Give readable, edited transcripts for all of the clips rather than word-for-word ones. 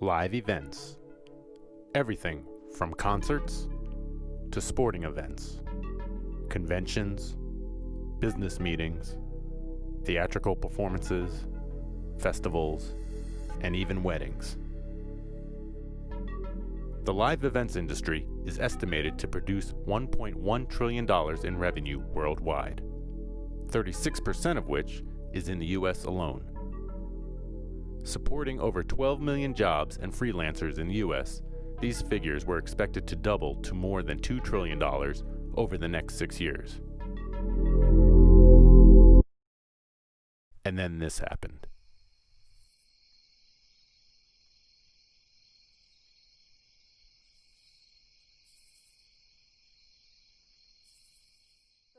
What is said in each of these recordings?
Live events. Everything from concerts to sporting events, conventions, business meetings, theatrical performances, festivals, and even weddings. The live events industry is estimated to produce $1.1 trillion in revenue worldwide, 36% of which is in the U.S. alone. Supporting over 12 million jobs and freelancers in the U.S., these figures were expected to double to more than $2 trillion over the next 6 years. And then this happened.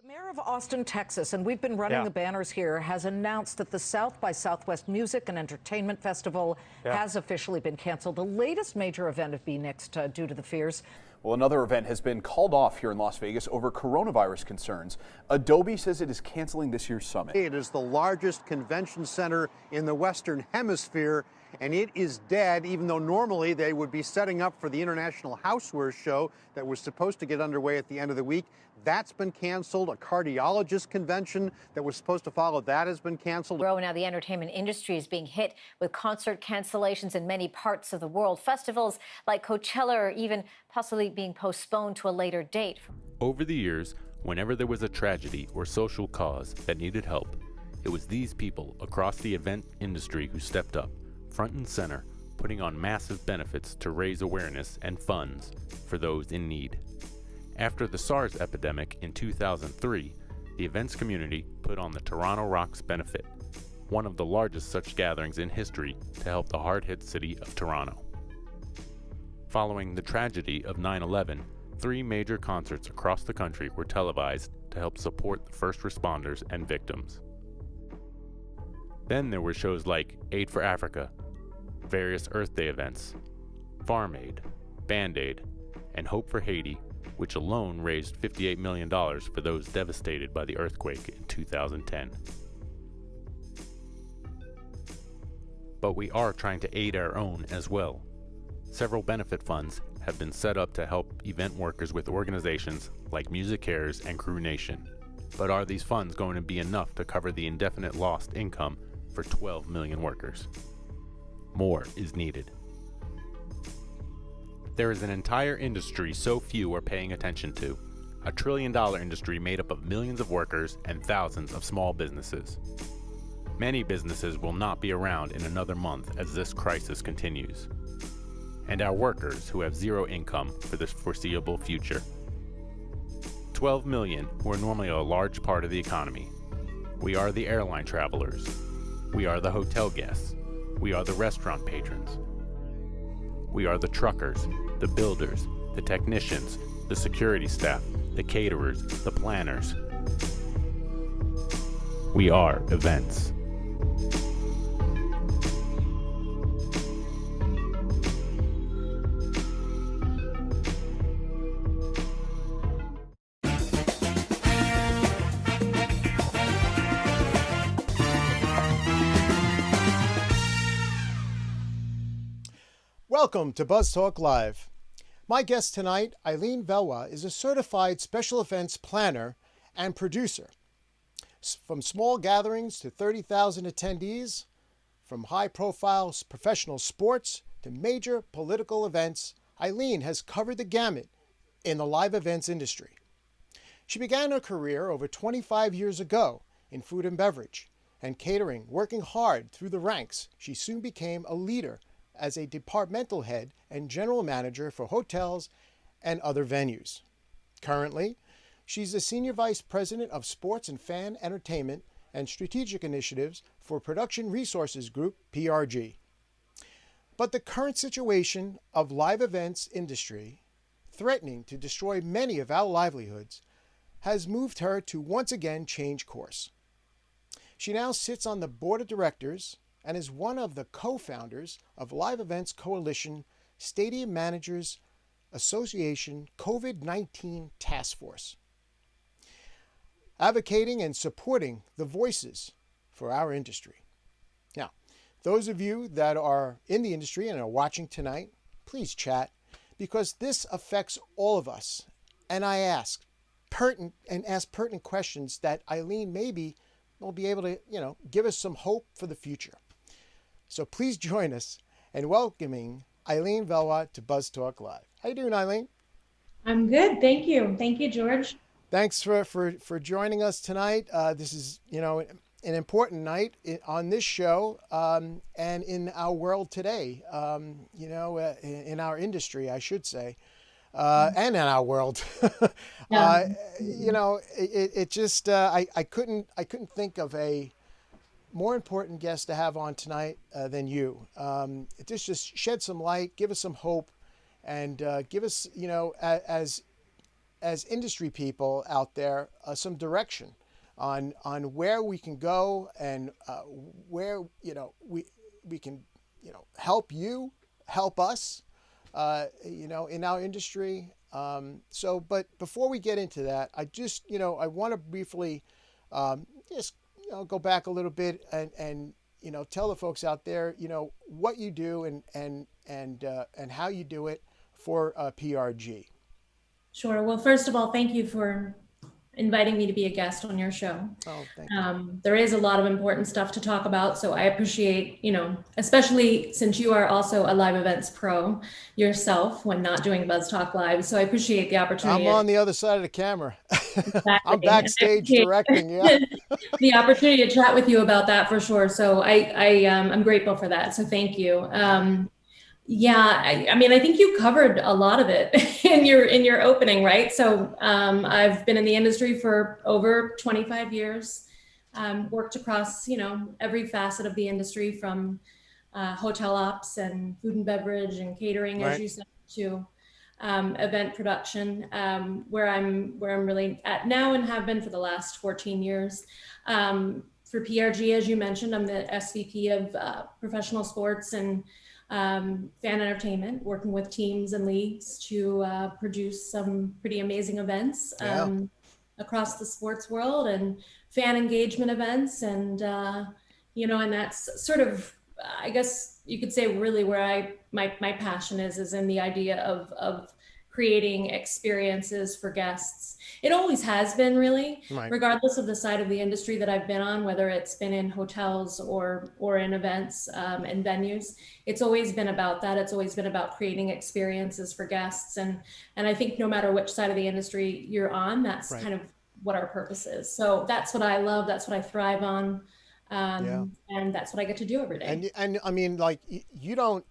The mayor of Austin, Texas, and we've been running the banners here, has announced that the South by Southwest Music and Entertainment Festival has officially been canceled, the latest major event of B-Next due to the fears. Well, another event has been called off here in Las Vegas over coronavirus concerns. Adobe says it is canceling this year's summit. It is the largest convention center in the Western Hemisphere, and it is dead, even though normally they would be setting up for the International Housewares Show that was supposed to get underway at the end of the week. That's been canceled. A cardiologist convention that was supposed to follow that has been canceled. Now the entertainment industry is being hit with concert cancellations in many parts of the world. Festivals like Coachella are even possibly being postponed to a later date. Over the years, whenever there was a tragedy or social cause that needed help, it was these people across the event industry who stepped up, front and center, putting on massive benefits to raise awareness and funds for those in need. After the SARS epidemic in 2003, the events community put on the Toronto Rocks Benefit, one of the largest such gatherings in history to help the hard-hit city of Toronto. Following the tragedy of 9/11, 3 major concerts across the country were televised to help support the first responders and victims. Then there were shows like Aid for Africa, various Earth Day events, Farm Aid, Band Aid, and Hope for Haiti, which alone raised $58 million for those devastated by the earthquake in 2010. But we are trying to aid our own as well. Several benefit funds have been set up to help event workers with organizations like Music Cares and Crew Nation. But are these funds going to be enough to cover the indefinite lost income for 12 million workers? More is needed. There is an entire industry so few are paying attention to, a $1 trillion industry made up of millions of workers and thousands of small businesses. Many businesses will not be around in another month as this crisis continues. And our workers who have zero income for the foreseeable future. 12 million who are normally a large part of the economy. We are the airline travelers. We are the hotel guests. We are the restaurant patrons. We are the truckers, the builders, the technicians, the security staff, the caterers, the planners. We are events. Welcome to Buzz Talk Live. My guest tonight, Eileen Valois, is a certified special events planner and producer. From small gatherings to 30,000 attendees, from high-profile professional sports to major political events, Eileen has covered the gamut in the live events industry. She began her career over 25 years ago in food and beverage and catering, working hard through the ranks. She soon became a leader as a departmental head and general manager for hotels and other venues. Currently, she's the Senior Vice President of Sports and Fan Entertainment and Strategic Initiatives for Production Resources Group, PRG. But the current situation of live events industry, threatening to destroy many of our livelihoods, has moved her to once again change course. She now sits on the board of directors and is one of the co-founders of Live Events Coalition Stadium Managers Association COVID-19 Task Force, advocating and supporting the voices for our industry. Now, those of you that are in the industry and are watching tonight, please chat, because this affects all of us. And I ask pertinent questions that Eileen maybe will be able to, give us some hope for the future. So please join us in welcoming Eileen Valois to Buzz Talk Live. How you doing, Eileen? I'm good. Thank you. Thank you, George. Thanks for joining us tonight. This is, an important night on this show and in our world today, in our industry, I should say, and in our world. Yeah. It just, I couldn't think of a more important guest to have on tonight than you. Just shed some light, give us some hope, and give us, as industry people out there, some direction on where we can go and where we can help you, help us, in our industry. But before we get into that, I just I want to briefly go back a little bit and tell the folks out there what you do and how you do it for PRG. Sure. Well, first of all, thank you for inviting me to be a guest on your show. Oh, thank you. There is a lot of important stuff to talk about, so I appreciate, especially since you are also a live events pro yourself when not doing Buzz Talk Live. So I appreciate the opportunity. I'm on the other side of the camera. Exactly. I'm backstage directing. Yeah. The opportunity to chat with you about that for sure. So I'm grateful for that. So thank you. I think you covered a lot of it in your opening, right? So I've been in the industry for over 25 years, worked across, every facet of the industry from hotel ops and food and beverage and catering, Right. as you said, to event production, where I'm really at now and have been for the last 14 years. For PRG, as you mentioned, I'm the SVP of professional sports and fan entertainment, working with teams and leagues to produce some pretty amazing events across the sports world and fan engagement events. And, and that's sort of, I guess you could say, really where my passion is in the idea of creating experiences for guests. It always has been, really, Right. regardless of the side of the industry that I've been on, whether it's been in hotels or in events and venues. It's always been about that. It's always been about creating experiences for guests. And I think no matter which side of the industry you're on, that's Right. kind of what our purpose is. So that's what I love. That's what I thrive on. And that's what I get to do every day. And I mean, like, you don't,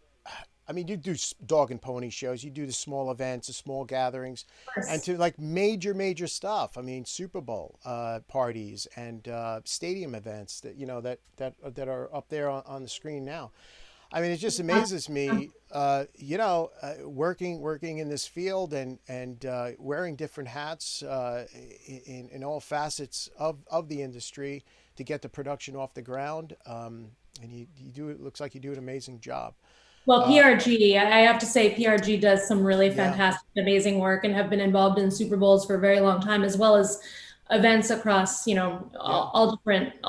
you do dog and pony shows, you do the small events, the small gatherings, and to like major stuff. I mean, Super Bowl parties and stadium events that, that are up there on the screen now. I mean, it just amazes me, working in this field and wearing different hats in all facets of the industry to get the production off the ground. And you do, it looks like you do an amazing job. Well, PRG, I have to say PRG does some really fantastic, amazing work and have been involved in Super Bowls for a very long time, as well as events across, all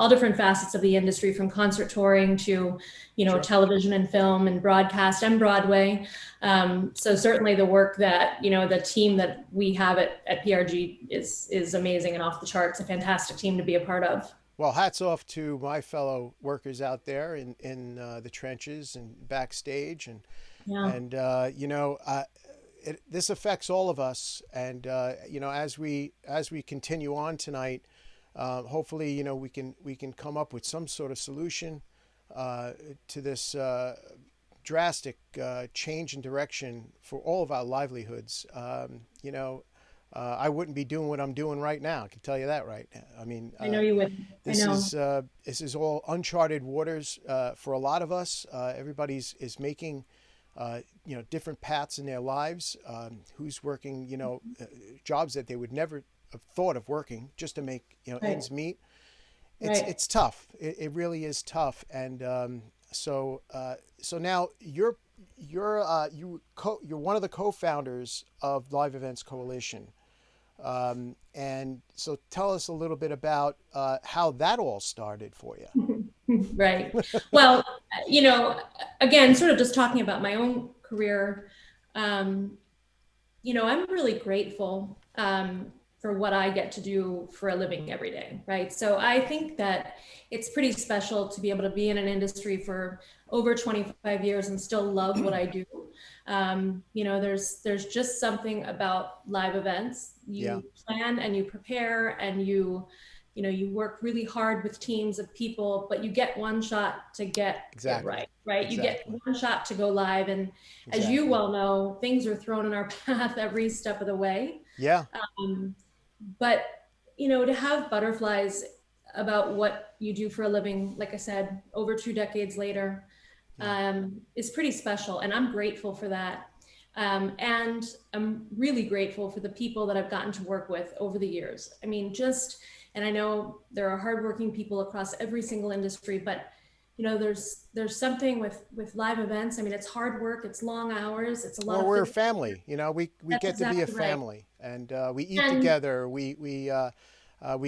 different facets of the industry, from concert touring to, Sure. television and film and broadcast and Broadway. So certainly the work that, the team that we have at PRG is amazing and off the charts, a fantastic team to be a part of. Well, hats off to my fellow workers out there in the trenches and backstage, this affects all of us. And as we continue on tonight, hopefully we can come up with some sort of solution to this drastic change in direction for all of our livelihoods. I wouldn't be doing what I'm doing right now. I can tell you that right now. I mean, I know you wouldn't. This is all uncharted waters for a lot of us. Everybody's is making, different paths in their lives. Who's working, jobs that they would never have thought of working just to make, Right. ends meet. Right. It's tough. It really is tough. And so now you're one of the co-founders of Live Events Coalition. And so tell us a little bit about how that all started for you. Right. Well, again, sort of just talking about my own career, I'm really grateful for what I get to do for a living every day, right? So I think that it's pretty special to be able to be in an industry for over 25 years and still love what I do. There's just something about live events. You plan and you prepare and you work really hard with teams of people, but you get one shot to get it right? Exactly. You get one shot to go live. And as you well know, things are thrown in our path every step of the way. Yeah. But, to have butterflies about what you do for a living, like I said, over 2 decades later, is pretty special. And I'm grateful for that. And I'm really grateful for the people that I've gotten to work with over the years. I mean, and I know there are hardworking people across every single industry, but there's something with live events. I mean, it's hard work, it's long hours, it's a lot. Well, we're a family. We get to be a family, and we eat together. We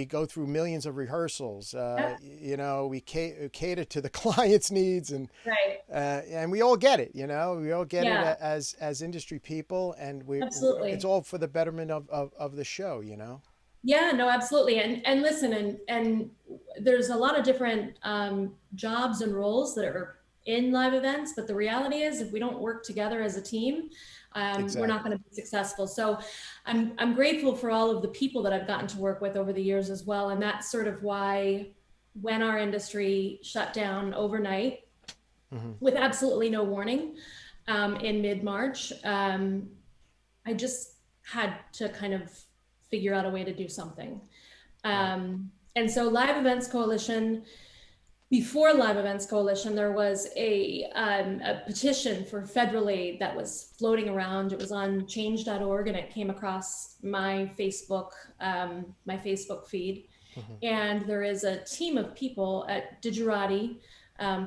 go through millions of rehearsals. We cater to the client's needs, and we all get it. We all get it as industry people, and it's all for the betterment of the show. Yeah, no, absolutely. And listen, and there's a lot of different jobs and roles that are in live events, but the reality is if we don't work together as a team, we're not going to be successful. So I'm grateful for all of the people that I've gotten to work with over the years as well. And that's sort of why when our industry shut down overnight with absolutely no warning in mid-March, I just had to kind of figure out a way to do something. And so Live Events Coalition, before Live Events Coalition, there was a petition for federal aid that was floating around. It was on change.org and it came across my Facebook feed. And there is a team of people at Digerati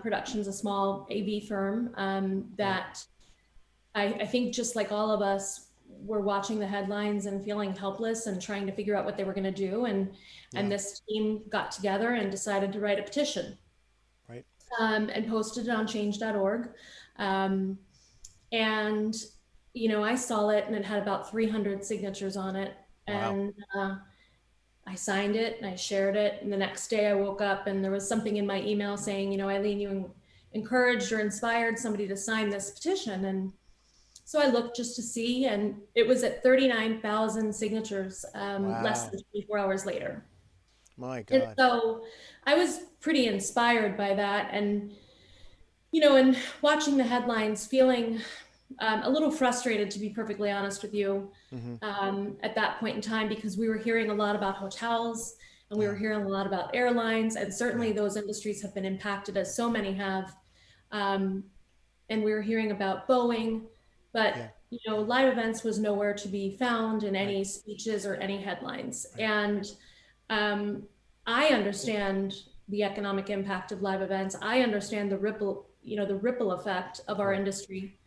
Productions, a small AV firm that I think just like all of us, were watching the headlines and feeling helpless and trying to figure out what they were going to do. And this team got together and decided to write a petition. Right. And posted it on change.org. And, I saw it and it had about 300 signatures on it. And I signed it and I shared it. And the next day I woke up and there was something in my email saying, Eileen, you encouraged or inspired somebody to sign this petition. And so I looked just to see, and it was at 39,000 signatures less than 24 hours later. My God. And so I was pretty inspired by that. And, and watching the headlines, feeling a little frustrated, to be perfectly honest with you, at that point in time, because we were hearing a lot about hotels and we were hearing a lot about airlines, and certainly those industries have been impacted, as so many have. And we were hearing about Boeing. But, live events was nowhere to be found in any speeches or any headlines. And I understand the economic impact of live events. I understand the ripple effect of our industry.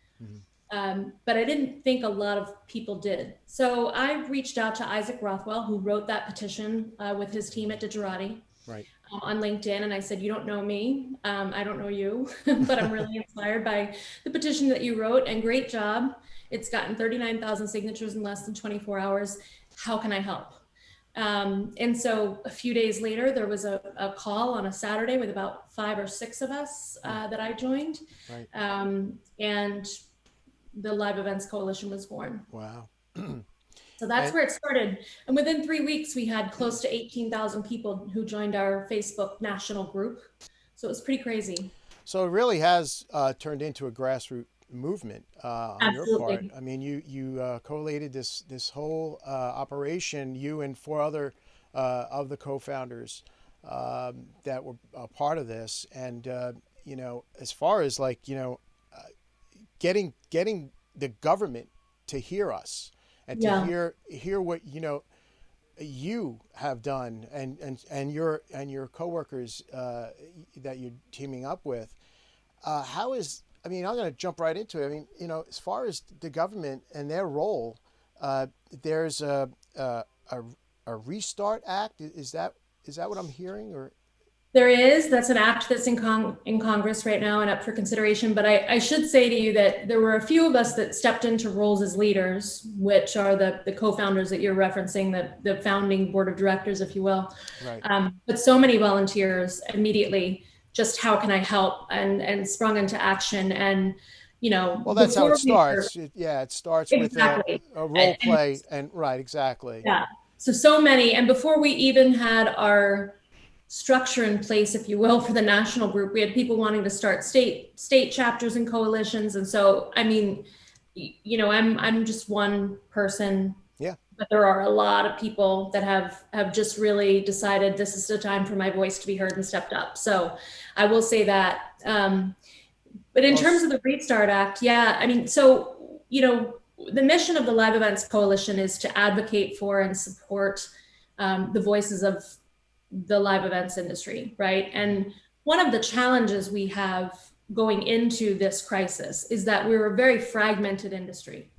But I didn't think a lot of people did. So I reached out to Isaac Rothwell, who wrote that petition with his team at Digerati. On LinkedIn, and I said, you don't know me, I don't know you, but I'm really inspired by the petition that you wrote, and great job. It's gotten 39,000 signatures in less than 24 hours. How can I help? And so a few days later, there was a call on a Saturday with about 5 or 6 of us that I joined. And the Live Events Coalition was born. Wow. So that's where it started. And within 3 weeks, we had close to 18,000 people who joined our Facebook national group. So it was pretty crazy. So it really has turned into a grassroots movement on your part. I mean, you collated this whole operation, you and 4 other of the co-founders that were a part of this. And, as far as getting the government to hear us, and to hear what you have done, and your coworkers that you're teaming up with. I'm going to jump right into it. I mean, as far as the government and their role, there's a Restart Act. Is that what I'm hearing? Or There is. That's an act that's in Congress right now and up for consideration. But I should say to you that there were a few of us that stepped into roles as leaders, which are the co-founders that you're referencing, the founding board of directors, if you will. Right. But so many volunteers immediately, just how can I help, and sprung into action. And, you know, Well, that's how it starts. It starts exactly. with a role play. And right, exactly. Yeah. So many. And before we even had our structure in place, if you will, for the national group, we had people wanting to start state chapters and coalitions. And so, I mean, you know, I'm just one person. Yeah. But there are a lot of people that have just really decided this is the time for my voice to be heard and stepped up. So I will say that. But in terms of the Restart Act, yeah, I mean, so, you know, the mission of the Live Events Coalition is to advocate for and support the voices of the live events industry, right? And one of the challenges we have going into this crisis is that we're a very fragmented industry.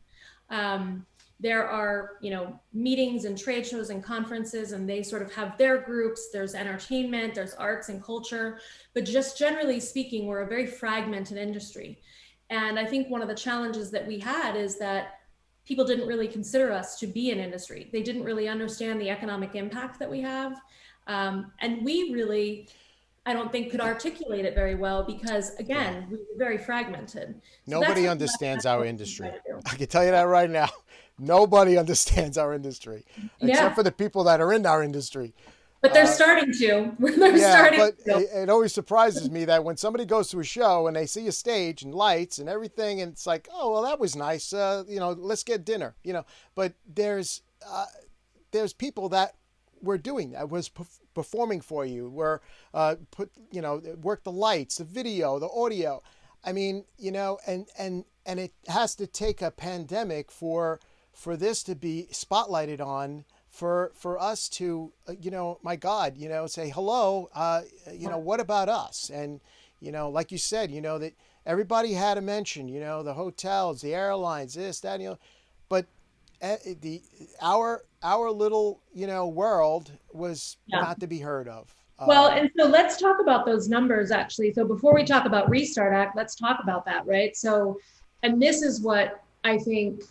There are, you know, meetings and trade shows and conferences, and they sort of have their groups. There's entertainment, there's arts and culture, but just generally speaking, we're a very fragmented industry. And I think one of the challenges that we had is that people didn't really consider us to be an industry. They didn't really understand the economic impact that we have. And we really, I don't think, could articulate it very well because, again, we were very fragmented. So nobody understands our industry. I can tell you that right now. Nobody understands our industry, except for the people that are in our industry. But they're starting to. It always surprises me that when somebody goes to a show and they see a stage and lights and everything, and it's like, oh, well, that was nice. You know, let's get dinner. You know, but there's people that were doing that, was performing for you, were work the lights, the video, the audio. I mean, you know, and it has to take a pandemic for this to be spotlighted on, for us to, you know, my God, you know, say, hello, you know, what about us? And, you know, like you said, you know, that everybody had a mention, you know, the hotels, the airlines, this, that, you know, but our little, you know, world was not to be heard of. Well, and so let's talk about those numbers, actually. So before we talk about Restart Act, let's talk about that, right? So, and this is what I think,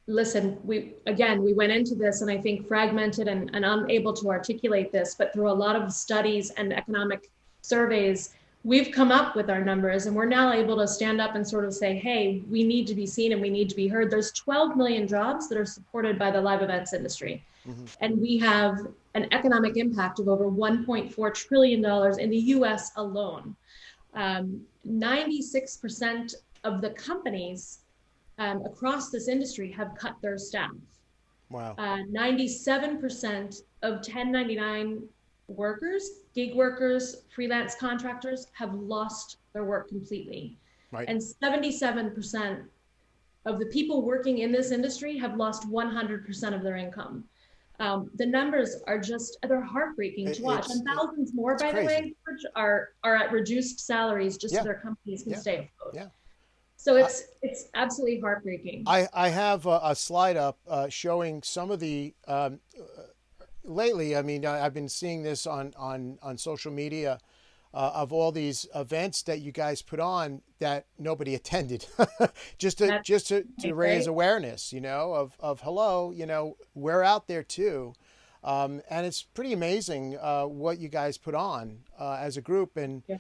listen, we went into this and I think fragmented and unable to articulate this, but through a lot of studies and economic surveys, we've come up with our numbers, and we're now able to stand up and sort of say, hey, we need to be seen and we need to be heard. There's 12 million jobs that are supported by the live events industry. Mm-hmm. And we have an economic impact of over $1.4 trillion in the US alone. 96% of the companies across this industry have cut their staff. Wow. 97% of 1099 workers, gig workers, freelance contractors have lost their work completely. Right. And 77% of the people working in this industry have lost 100% of their income. The numbers are they're heartbreaking to watch. And thousands more, by the way, are at reduced salaries just so their companies can stay afloat. Yeah. So it's absolutely heartbreaking. I have a slide up showing some of the lately. I mean, I've been seeing this on social media of all these events that you guys put on that nobody attended, just to raise awareness, you know, of hello, you know, we're out there too, and it's pretty amazing what you guys put on as a group, and you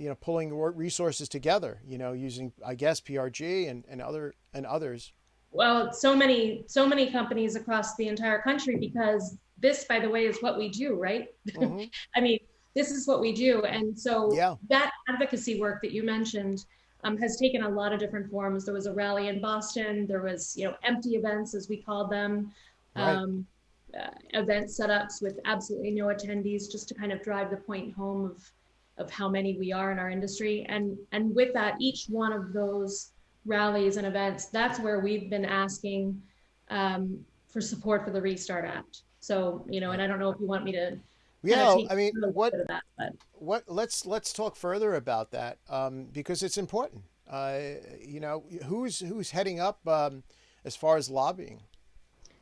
know, pulling resources together, you know, using, I guess, PRG and others. Well, so many companies across the entire country, because this, by the way, is what we do, right? Mm-hmm. I mean, this is what we do. And so that advocacy work that you mentioned has taken a lot of different forms. There was a rally in Boston. There was, you know, empty events, as we called them, event setups with absolutely no attendees, just to kind of drive the point home of how many we are in our industry. And with that, each one of those rallies and events, that's where we've been asking for support for the Restart Act. So, you know, and I don't know if you want me to. Yeah, I mean, let's talk further about that, because it's important. You know, who's heading up as far as lobbying?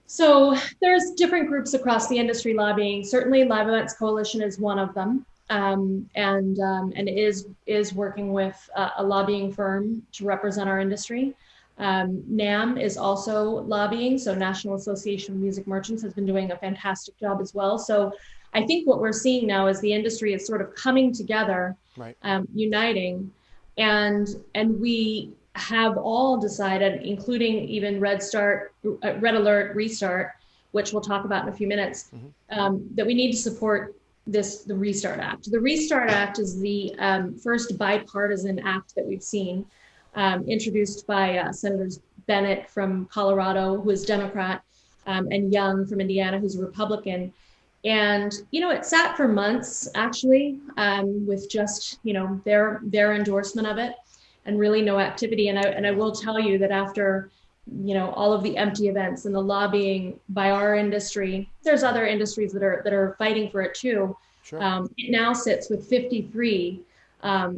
So there's different groups across the industry lobbying. Certainly, Live Events Coalition is one of them. and is working with a lobbying firm to represent our industry. NAM is also lobbying, so National Association of Music Merchants has been doing a fantastic job as well. So I think what we're seeing now is the industry is sort of coming together, Right. Uniting, and we have all decided, including even Red Alert Restart, which we'll talk about in a few minutes, that we need to support the Restart Act. The Restart Act is the first bipartisan act that we've seen, introduced by Senators Bennett from Colorado, who is Democrat, and Young from Indiana, who's a Republican. And, it sat for months, actually, with just, their endorsement of it and really no activity. And I will tell you that after, all of the empty events and the lobbying by our industry, there's other industries that are fighting for it too. Sure. It now sits with 53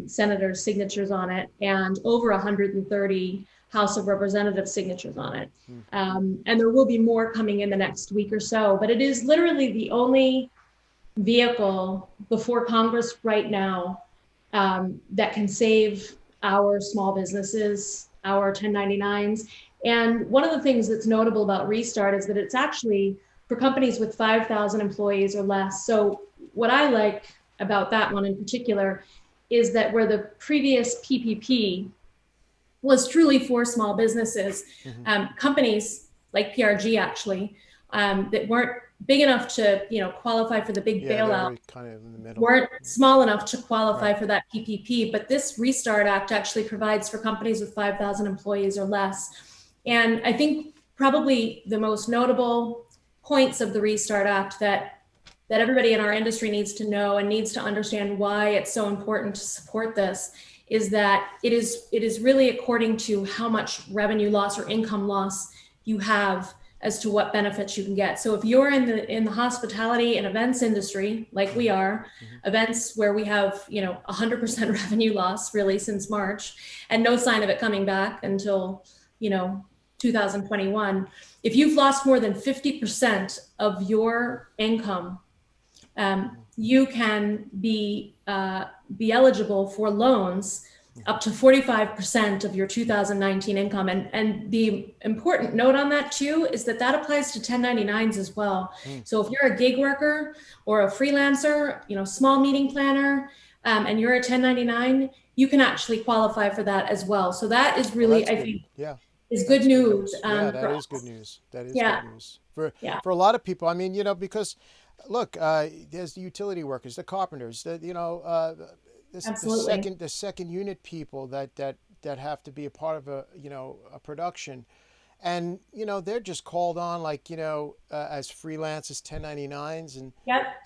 senators' signatures on it and over 130 House of Representatives signatures on it. And there will be more coming in the next week or so, but it is literally the only vehicle before Congress right now that can save our small businesses, our 1099s. And one of the things that's notable about Restart is that it's actually for companies with 5,000 employees or less. So what I like about that one in particular is that where the previous PPP was truly for small businesses, companies like PRG actually, that weren't big enough to qualify for the big bailout, kind of in the middle. weren't small enough to qualify for that PPP. But this Restart Act actually provides for companies with 5,000 employees or less. And I think probably the most notable points of the Restart Act that everybody in our industry needs to know and needs to understand why it's so important to support this is that it is really according to how much revenue loss or income loss you have as to what benefits you can get. So if you're in the hospitality and events industry, like we are, events where we have 100% revenue loss really since March and no sign of it coming back until 2021. If you've lost more than 50% of your income, you can be eligible for loans up to 45% of your 2019 income. And the important note on that too is that applies to 1099s as well. So if you're a gig worker or a freelancer, small meeting planner, and you're a 1099, you can actually qualify for that as well. So that is really, I think, is good news. That is good news. That is good news for a lot of people. I mean, because look, there's the utility workers, the carpenters, the second unit people that have to be a part of a production, and they're just called on as freelance, as 1099s,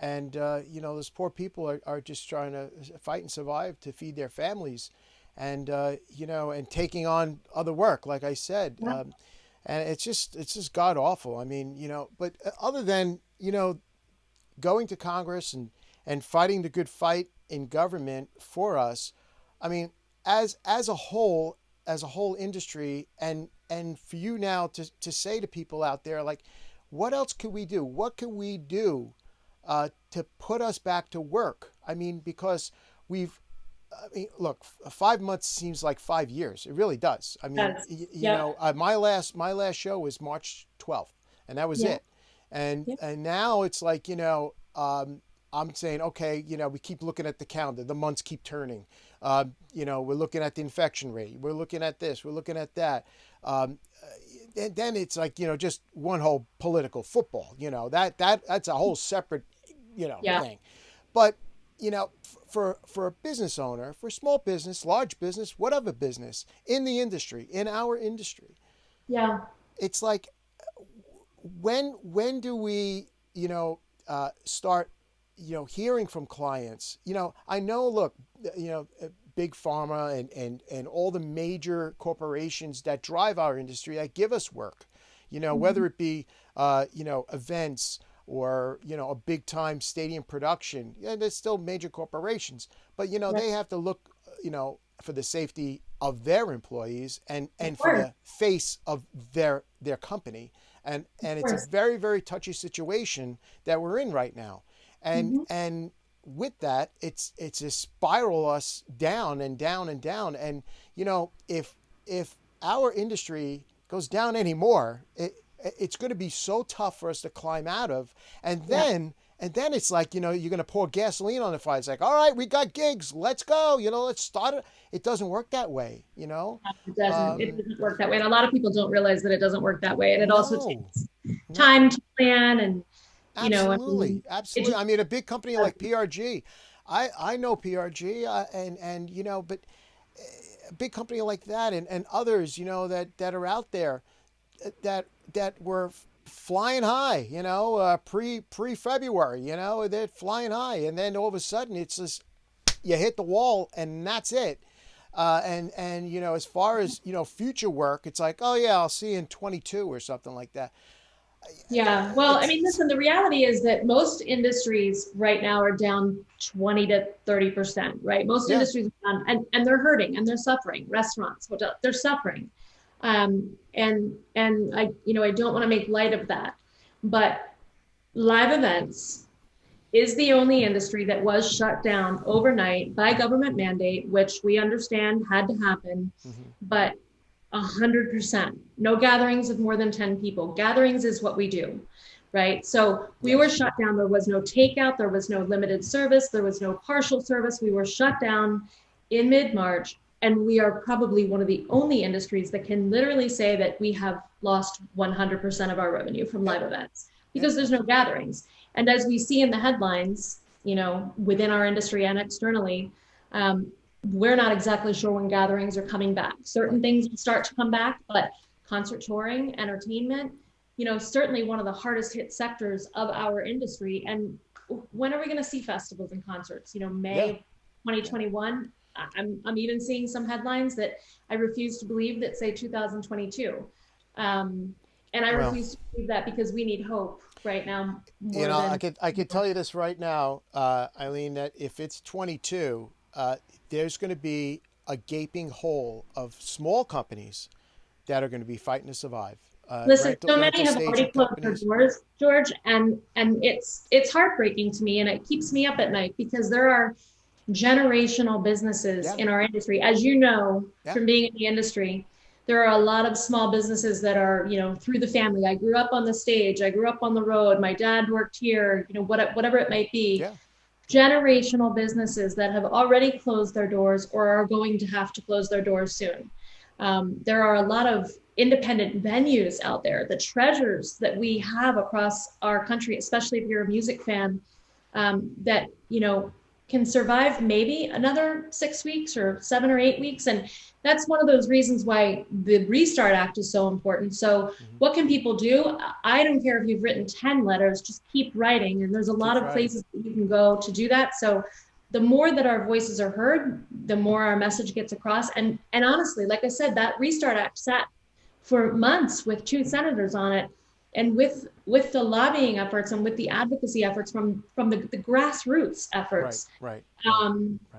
and those poor people are just trying to fight and survive to feed their families, and and taking on other work, like I said, and it's just god awful. I mean, but other than going to Congress and fighting the good fight in government for us, I mean, as a whole industry, and for you now to say to people out there, like, what else could we do? What can we do to put us back to work? I mean, because look, 5 months seems like 5 years. It really does. I mean, my last show was March 12th, and that was it. And now it's like, I'm saying, okay, we keep looking at the calendar. The months keep turning. We're looking at the infection rate. We're looking at this. We're looking at that. And then it's like, just one whole political football. That's a whole separate, thing. But, for a business owner, for small business, large business, whatever business, in the industry, in our industry, it's like, when do we, start, hearing from clients? I know, look, big pharma and all the major corporations that drive our industry, that give us work, whether it be, events or, a big time stadium production, there's still major corporations, but, they have to look, for the safety of their employees and for the face of their company. And it's a very, very touchy situation that we're in right now. And with that, it's just spiral us down and down and down. And if our industry goes down anymore, it's going to be so tough for us to climb out of. And then it's like, you're going to pour gasoline on the fire. It's like, all right, we got gigs, let's go, let's start it. It doesn't work that way, It doesn't. It doesn't work that way. And a lot of people don't realize that it doesn't work that way. And it also takes time to plan and, Absolutely. I mean, a big company like PRG, I know PRG but a big company like that and others, that are out there that were flying high, pre-February, they're flying high. And then all of a sudden it's just, you hit the wall and that's it. And as far as, future work, it's like, oh yeah, I'll see you in 22 or something like that. Yeah. Well, I mean, listen, the reality is that most industries right now are down 20 to 30%, right? Most industries are down and they're hurting and they're suffering. Restaurants, hotels, they're suffering. And I don't want to make light of that, but live events is the only industry that was shut down overnight by government mandate, which we understand had to happen, but 100%. No gatherings of more than 10 people. Gatherings is what we do, right? So we were shut down. There was no takeout. There was no limited service. There was no partial service. We were shut down in mid-March. And we are probably one of the only industries that can literally say that we have lost 100% of our revenue from live events because there's no gatherings. And as we see in the headlines, within our industry and externally, we're not exactly sure when gatherings are coming back. Certain things will start to come back, but concert touring, entertainment, certainly one of the hardest hit sectors of our industry. And when are we going to see festivals and concerts? May 2021. I'm even seeing some headlines that I refuse to believe that say 2022. And I refuse to believe that because we need hope right now. I could tell you this right now, Eileen, that if it's 22, there's going to be a gaping hole of small companies that are going to be fighting to survive. Listen, so many have already closed their doors, George, and it's heartbreaking to me, and it keeps me up at night because there are generational businesses in our industry. As you know, from being in the industry, there are a lot of small businesses that are, through the family. I grew up on the stage. I grew up on the road. My dad worked here, whatever it might be. Yeah. Generational businesses that have already closed their doors or are going to have to close their doors soon. There are a lot of independent venues out there, the treasures that we have across our country, especially if you're a music fan, that, can survive maybe another 6 weeks or 7 or 8 weeks. And that's one of those reasons why the Restart Act is so important. So what can people do? I don't care if you've written 10 letters, just keep writing. And there's a lot of places that you can go to do that. So the more that our voices are heard, the more our message gets across. And honestly, like I said, that Restart Act sat for months with 2 senators on it. And with the lobbying efforts and with the advocacy efforts from the grassroots efforts,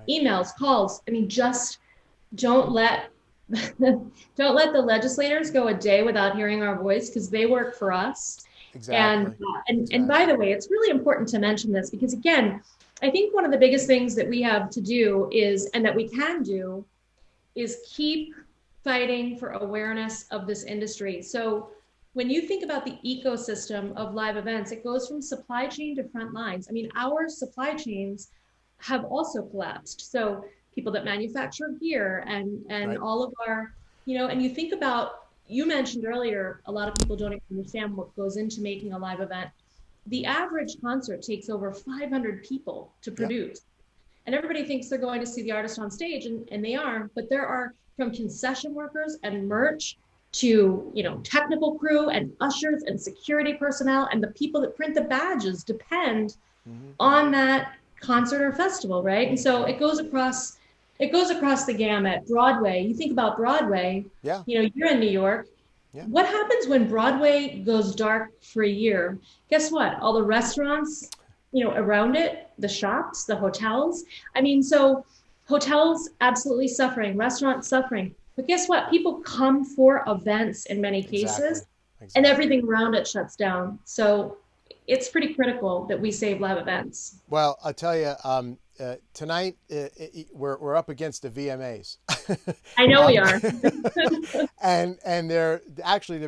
emails, calls, I mean, just don't let the legislators go a day without hearing our voice because they work for us. Exactly. And by the way, it's really important to mention this because again, I think one of the biggest things that we have to do and that we can do is keep fighting for awareness of this industry. So when you think about the ecosystem of live events, it goes from supply chain to front lines. I mean, our supply chains have also collapsed. So people that manufacture gear and all of our, and you think about, you mentioned earlier, a lot of people don't even understand what goes into making a live event. The average concert takes over 500 people to produce. And everybody thinks they're going to see the artist on stage, and they are, but there are from concession workers and merch to, technical crew and ushers and security personnel, and the people that print the badges depend on that concert or festival, right? And so it goes across the gamut. Broadway, you think about Broadway, you're in New York. What happens when Broadway goes dark for a year? Guess what? All the restaurants, around it, the shops, the hotels. I mean, so hotels absolutely suffering, restaurants suffering. But guess what? People come for events in many cases, and everything around it shuts down. So it's pretty critical that we save live events. Well, I'll tell you, tonight we're up against the VMAs. I know we are. and they're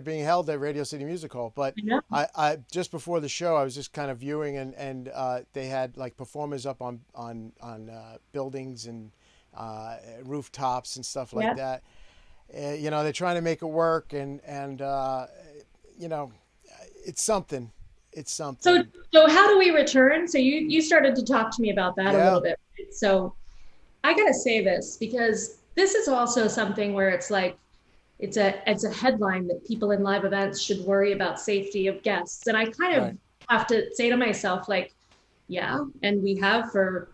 being held at Radio City Music Hall. But I just before the show, I was just kind of viewing, and they had like performers up on buildings and rooftops and stuff like that. You know, they're trying to make it work, and you know, it's something. It's something. So how do we return? So you started to talk to me about that a little bit. So I gotta say this, because this is also something where it's like, it's a headline that people in live events should worry about safety of guests. And I kind of have to say to myself, like, yeah, and we have for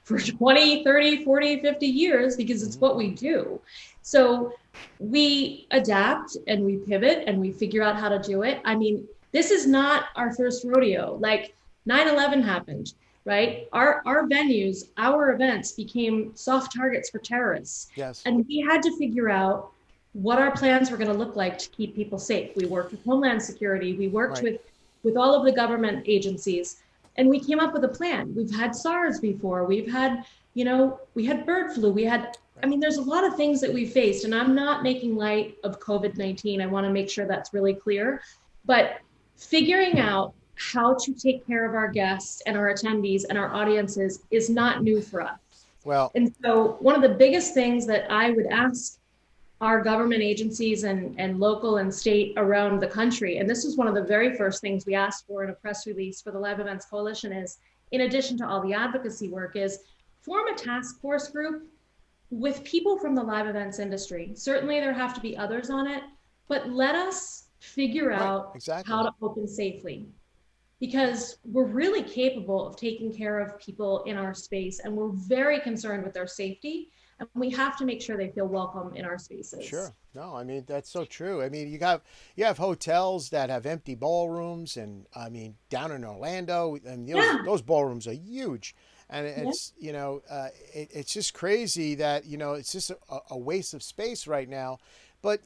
20, 30, 40, 50 years, because it's what we do. So we adapt and we pivot and we figure out how to do it. I mean, this is not our first rodeo. Like 9/11 happened, right? Our venues, our events became soft targets for terrorists. Yes. And we had to figure out what our plans were going to look like to keep people safe. We worked with Homeland Security. We worked with all of the government agencies, and we came up with a plan. We've had SARS before. We've had, you know, we had bird flu. We had, I mean, there's a lot of things that we faced, and I'm not making light of COVID-19. I want to make sure that's really clear. But figuring out how to take care of our guests and our attendees and our audiences is not new for us. Well, and so one of the biggest things that I would ask our government agencies and local and state around the country, and this is one of the very first things we asked for in a press release for the Live Events Coalition, is, in addition to all the advocacy work, is form a task force group with people from the live events industry. Certainly there have to be others on it, but let us figure out how to open safely, because we're really capable of taking care of people in our space, and we're very concerned with their safety, and we have to make sure they feel welcome in our spaces. Sure. No, I mean, that's so true. I mean, you have hotels that have empty ballrooms, and I mean, down in Orlando, and those ballrooms are huge. And it's, you know, it's just crazy that, you know, it's just a waste of space right now, but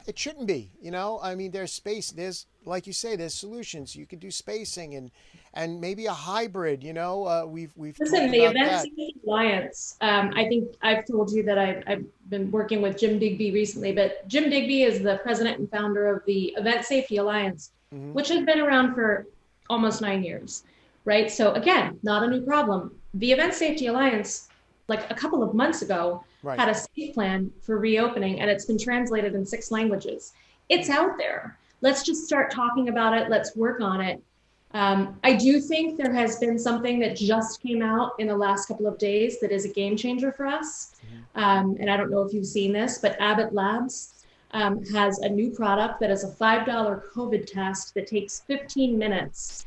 it shouldn't be, you know. I mean, there's space. There's, like you say, there's solutions. You could do spacing and maybe a hybrid. You know, we've listen. The Event Safety Alliance. I think I've told you that I've been working with Jim Digby recently, but Jim Digby is the president and founder of the Event Safety Alliance, which has been around for almost 9 years, right? So again, not a new problem. The Event Safety Alliance, like a couple of months ago, had a safe plan for reopening, and it's been translated in 6 languages. It's out there. Let's just start talking about it. Let's work on it. I do think there has been something that just came out in the last couple of days that is a game changer for us. And I don't know if you've seen this, but Abbott Labs has a new product that is a $5 COVID test that takes 15 minutes.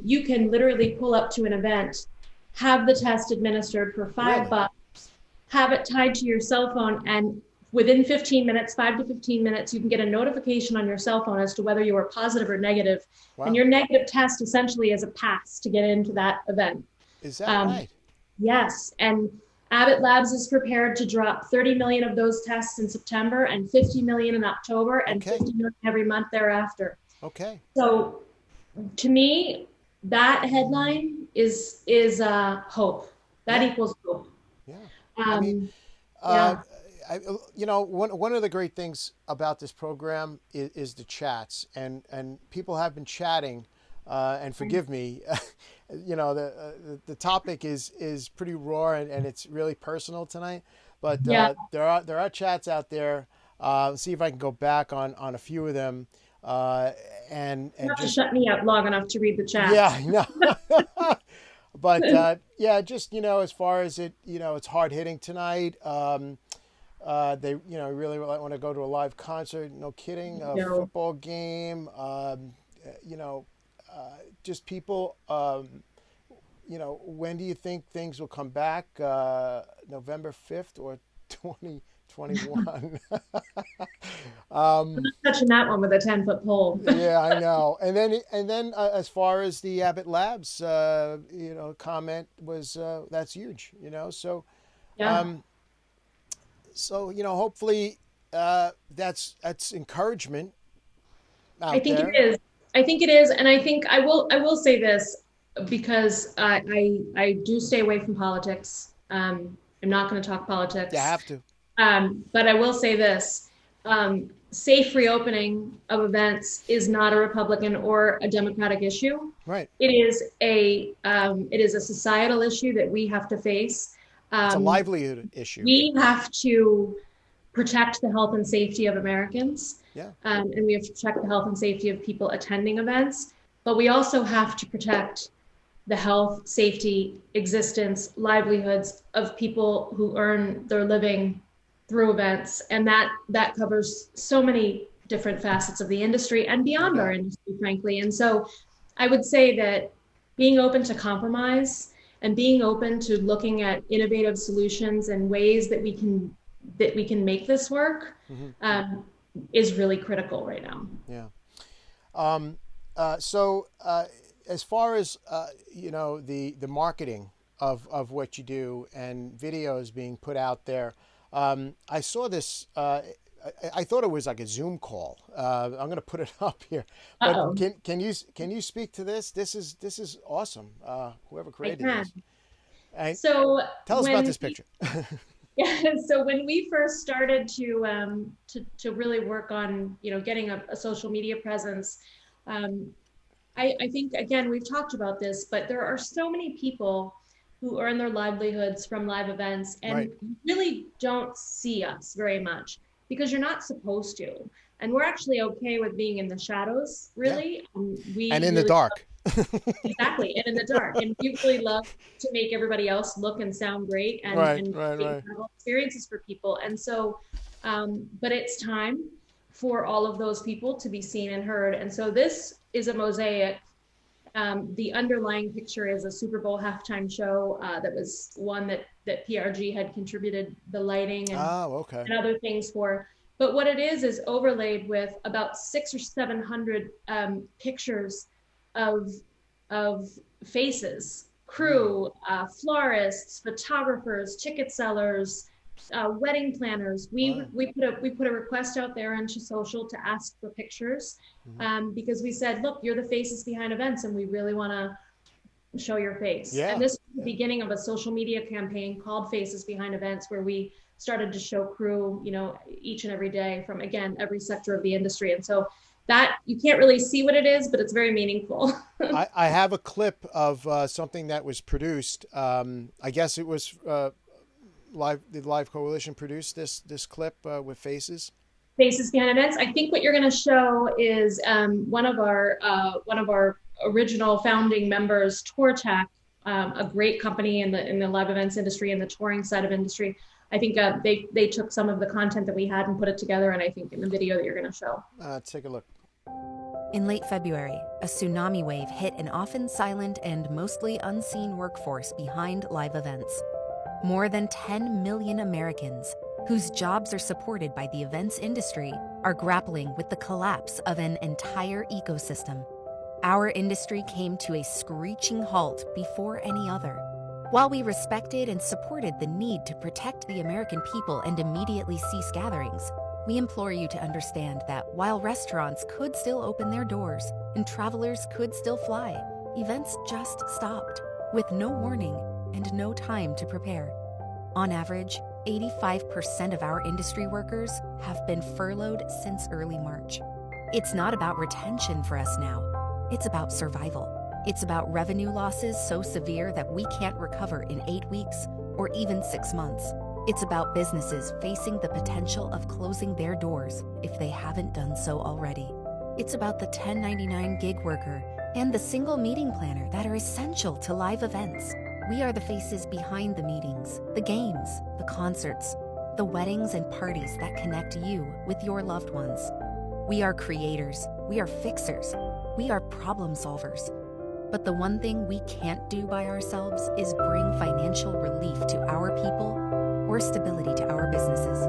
You can literally pull up to an event, have the test administered for $5, have it tied to your cell phone, and within 15 minutes, 5 to 15 minutes, you can get a notification on your cell phone as to whether you are positive or negative. And your negative test essentially is a pass to get into that event. Is that right? Yes. And Abbott Labs is prepared to drop 30 million of those tests in September and 50 million in October and 50 million every month thereafter. Okay. So to me, that headline is hope. That equals hope. Yeah. I mean, you know, one of the great things about this program is the chats, and people have been chatting, and forgive me, you know, the topic is pretty raw and it's really personal tonight, but there are chats out there. Let's see if I can go back on a few of them, and you have to shut me up long enough to read the chat. Yeah, no. But yeah, just, you know, as far as it, you know, it's hard hitting tonight. They, you know, really want to go to a live concert. No kidding. A football game. You know, just people. You know, when do you think things will come back? November 5th or 2021? I'm not touching that one with a 10-foot pole. Yeah, I know. And then as far as the Abbott Labs, you know, comment was that's huge. You know, so so, you know, hopefully that's encouragement. I think it is. I think it is, and I think I will say this, because I do stay away from politics. I'm not going to talk politics. You have to. But I will say this: safe reopening of events is not a Republican or a Democratic issue. Right. It is a societal issue that we have to face. It's a livelihood issue. We have to protect the health and safety of Americans. Yeah. And we have to protect the health and safety of people attending events. But we also have to protect the health, safety, existence, livelihoods of people who earn their living through events. And that covers so many different facets of the industry and beyond our industry, frankly. And so I would say that being open to compromise and being open to looking at innovative solutions and ways that we can make this work is really critical right now. Yeah. So as far as the marketing of what you do and videos being put out there, I saw this. I thought it was like a Zoom call. I'm going to put it up here. But can you speak to this? This is awesome. Whoever created this. So tell us about this picture. Yeah. So when we first started to really work on getting a social media presence, I think, again, we've talked about this, but there are so many people who earn their livelihoods from live events and really don't see us very much because you're not supposed to. And we're actually okay with being in the shadows, really. Yeah. And in the dark. Exactly, and in the dark. And we really love to make everybody else look and sound great and create experiences for people. And so, but it's time for all of those people to be seen and heard. And so this is a mosaic. The underlying picture is a Super Bowl halftime show that was one that PRG had contributed the lighting and other things for. But what it is overlaid with about 600 or 700 pictures of faces, crew, florists, photographers, ticket sellers, wedding planners. We put a request out there into social to ask for pictures because we said, look, you're the faces behind events and we really want to show your face. Yeah. And this was the beginning of a social media campaign called Faces Behind Events, where we started to show crew, each and every day from, again, every sector of the industry. And so that you can't really see what it is, but it's very meaningful. I have a clip of something that was produced. I guess it was Did Live Coalition produce this clip with faces? Faces Behind Events. I think what you're going to show is one of our original founding members, TourTech, a great company in the live events industry and the touring side of industry. I think they took some of the content that we had and put it together, and I think in the video that you're going to show. Take a look. In late February, a tsunami wave hit an often silent and mostly unseen workforce behind live events. More than 10 million Americans, whose jobs are supported by the events industry, are grappling with the collapse of an entire ecosystem. Our industry came to a screeching halt before any other. While we respected and supported the need to protect the American people and immediately cease gatherings, we implore you to understand that while restaurants could still open their doors and travelers could still fly, events just stopped, with no warning and no time to prepare. On average, 85% of our industry workers have been furloughed since early March. It's not about retention for us now. It's about survival. It's about revenue losses so severe that we can't recover in 8 weeks or even 6 months. It's about businesses facing the potential of closing their doors if they haven't done so already. It's about the 1099 gig worker and the single meeting planner that are essential to live events. We are the faces behind the meetings, the games, the concerts, the weddings and parties that connect you with your loved ones. We are creators, we are fixers, we are problem solvers. But the one thing we can't do by ourselves is bring financial relief to our people or stability to our businesses.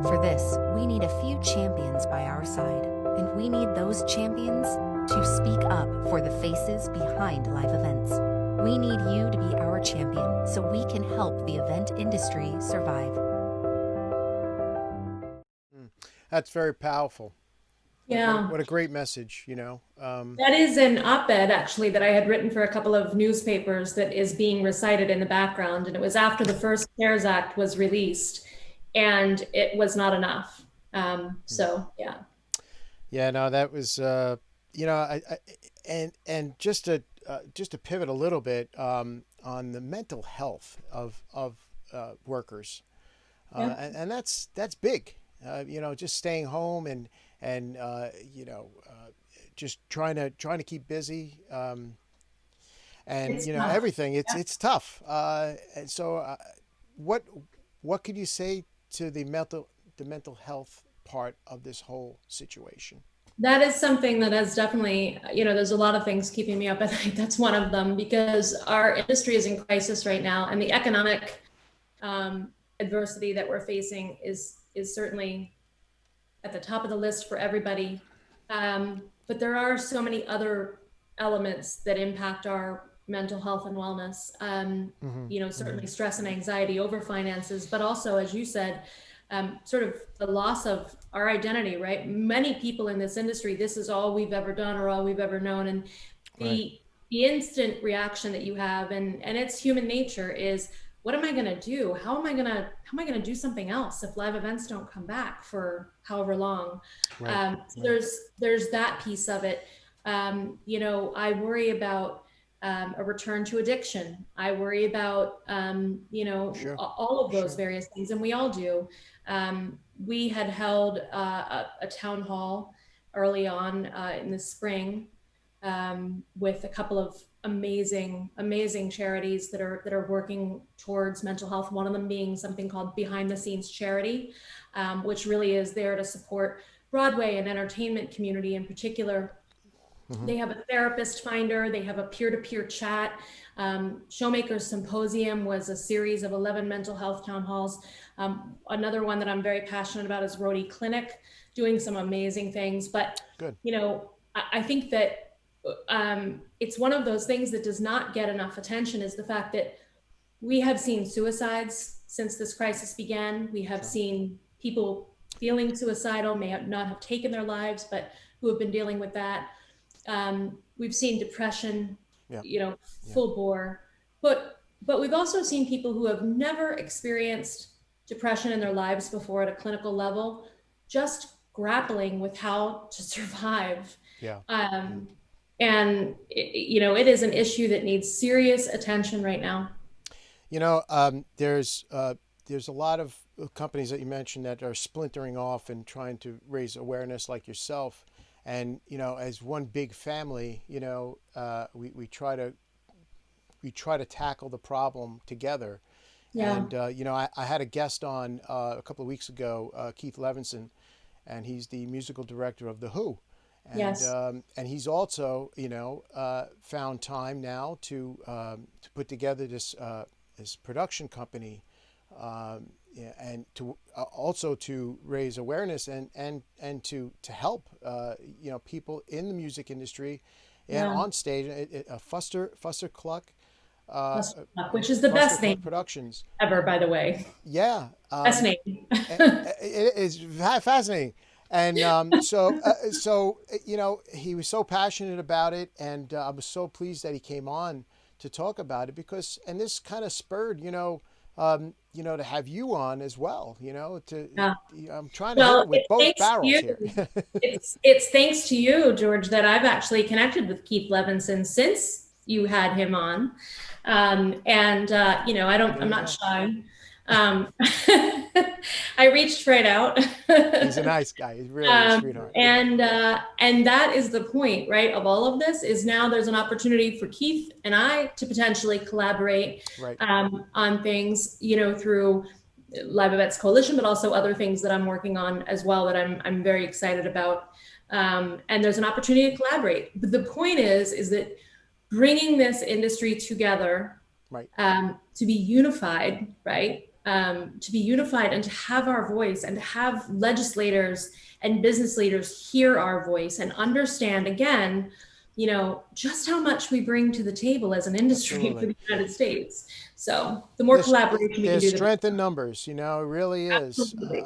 For this, we need a few champions by our side, and we need those champions to speak up for the faces behind live events. We need you to be our champion so we can help the event industry survive. That's very powerful. Yeah. What a great message, That is an op-ed actually that I had written for a couple of newspapers that is being recited in the background. And it was after the first CARES Act was released, and it was not enough. So yeah. Yeah, no, that was, and just to pivot a little bit on the mental health of workers, and that's big. Just staying home and just trying to keep busy, and tough. everything. It's tough. And so, what could you say to the mental health part of this whole situation? That is something that has definitely, there's a lot of things keeping me up at night. That's one of them, because our industry is in crisis right now, and the economic adversity that we're facing is certainly at the top of the list for everybody. But there are so many other elements that impact our mental health and wellness. Certainly stress and anxiety over finances, but also, as you said, sort of the loss of our identity, right? Many people in this industry, this is all we've ever done or all we've ever known. And the instant reaction that you have, and it's human nature, is, what am I going to do? How am I going to do something else if live events don't come back for however long? There's that piece of it. I worry about a return to addiction. I worry about, all of those various things, and we all do. We had held a town hall early on in the spring with a couple of amazing charities that are working towards mental health. One of them being something called Behind the Scenes Charity, which really is there to support Broadway and entertainment community in particular. They have a therapist finder, they have a peer-to-peer chat. Showmakers Symposium was a series of 11 mental health town halls. Another one that I'm very passionate about is Rotary Clinic, doing some amazing things. But, I think that it's one of those things that does not get enough attention, is the fact that we have seen suicides since this crisis began. We have seen people feeling suicidal, may not have taken their lives, but who have been dealing with that. We've seen depression, full bore, but we've also seen people who have never experienced depression in their lives before at a clinical level, just grappling with how to survive. And it is an issue that needs serious attention right now. There's a lot of companies that you mentioned that are splintering off and trying to raise awareness, like yourself. And, as one big family, we try to tackle the problem together. And, I had a guest on a couple of weeks ago, Keith Levinson, and he's the musical director of The Who. And, and he's also, found time now to put together this production company, and to also to raise awareness and to help people in the music industry and on stage. Fuster Cluck, which is the best name Productions ever, by the way. Best name. It is fascinating. And so he was so passionate about it, and I was so pleased that he came on to talk about it, and this kind of spurred to have you on as well. I'm trying to hit with both barrels here. it's thanks to you, George, that I've actually connected with Keith Levinson since you had him on, I'm not shy. I reached right out. He's a nice guy. He's really a sweetheart. And that is the point, right, of all of this, is now there's an opportunity for Keith and I to potentially collaborate on things, through Live Events Coalition, but also other things that I'm working on as well that I'm very excited about. And there's an opportunity to collaborate. But the point is that bringing this industry together, to be unified, to be unified and to have our voice, and to have legislators and business leaders hear our voice and understand, again, you know, just how much we bring to the table as an industry Absolutely. for the United States. So the more collaboration we can do. There's strength in numbers, you know, it really is. Absolutely.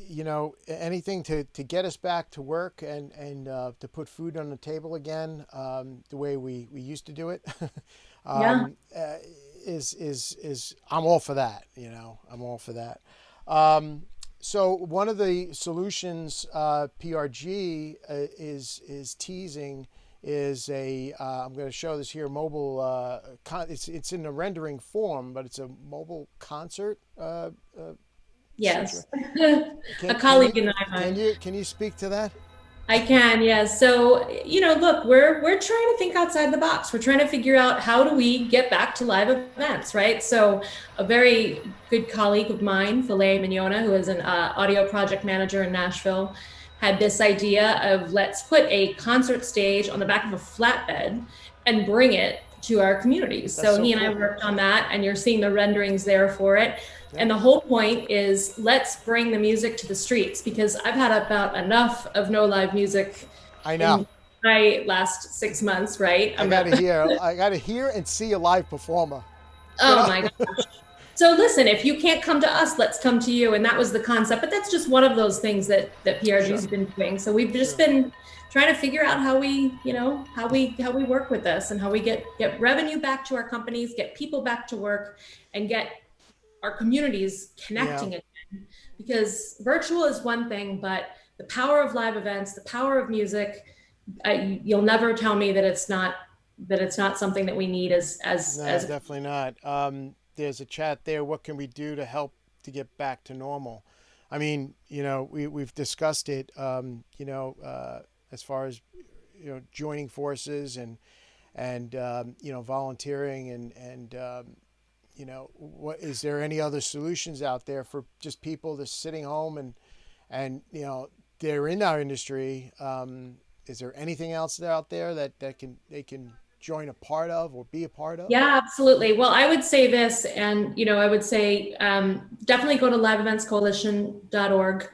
You know, anything to get us back to work and to put food on the table again, the way we used to do it, is I'm all for that, you know, I'm all for that. So one of the solutions PRG is teasing is I'm going to show this here, mobile, it's in a rendering form, but it's a mobile concert. Yes, a colleague and I. Can you speak to that? I can, yes. So, you know, look, we're trying to think outside the box. We're trying to figure out how do we get back to live events, right? So a very good colleague of mine, Filet Mignona, who is an audio project manager in Nashville, had this idea of let's put a concert stage on the back of a flatbed and bring it to our communities. So he and I worked on that, and you're seeing the renderings there for it. And the whole point is let's bring the music to the streets, because I've had about enough of no live music. I know. In my last 6 months, right? I gotta hear and see a live performer. Oh my gosh. So listen, if you can't come to us, let's come to you. And that was the concept. But that's just one of those things that PRG's been doing. So we've just been trying to figure out how we, you know, how we work with this and how we get revenue back to our companies, get people back to work, and get our communities connecting again. Because virtual is one thing, but the power of live events, the power of music, you'll never tell me that it's not something that we need as definitely not. There's a chat there. What can we do to help to get back to normal? I mean, you know, we've discussed it, you know, as far as, you know, joining forces and you know, volunteering and you know, what is there any other solutions out there for just people that's sitting home and you know, they're in our industry? Is there anything else out there that they can join a part of or be a part of? Yeah, absolutely. Well, I would say this, and you know, I would say definitely go to liveeventscoalition.org.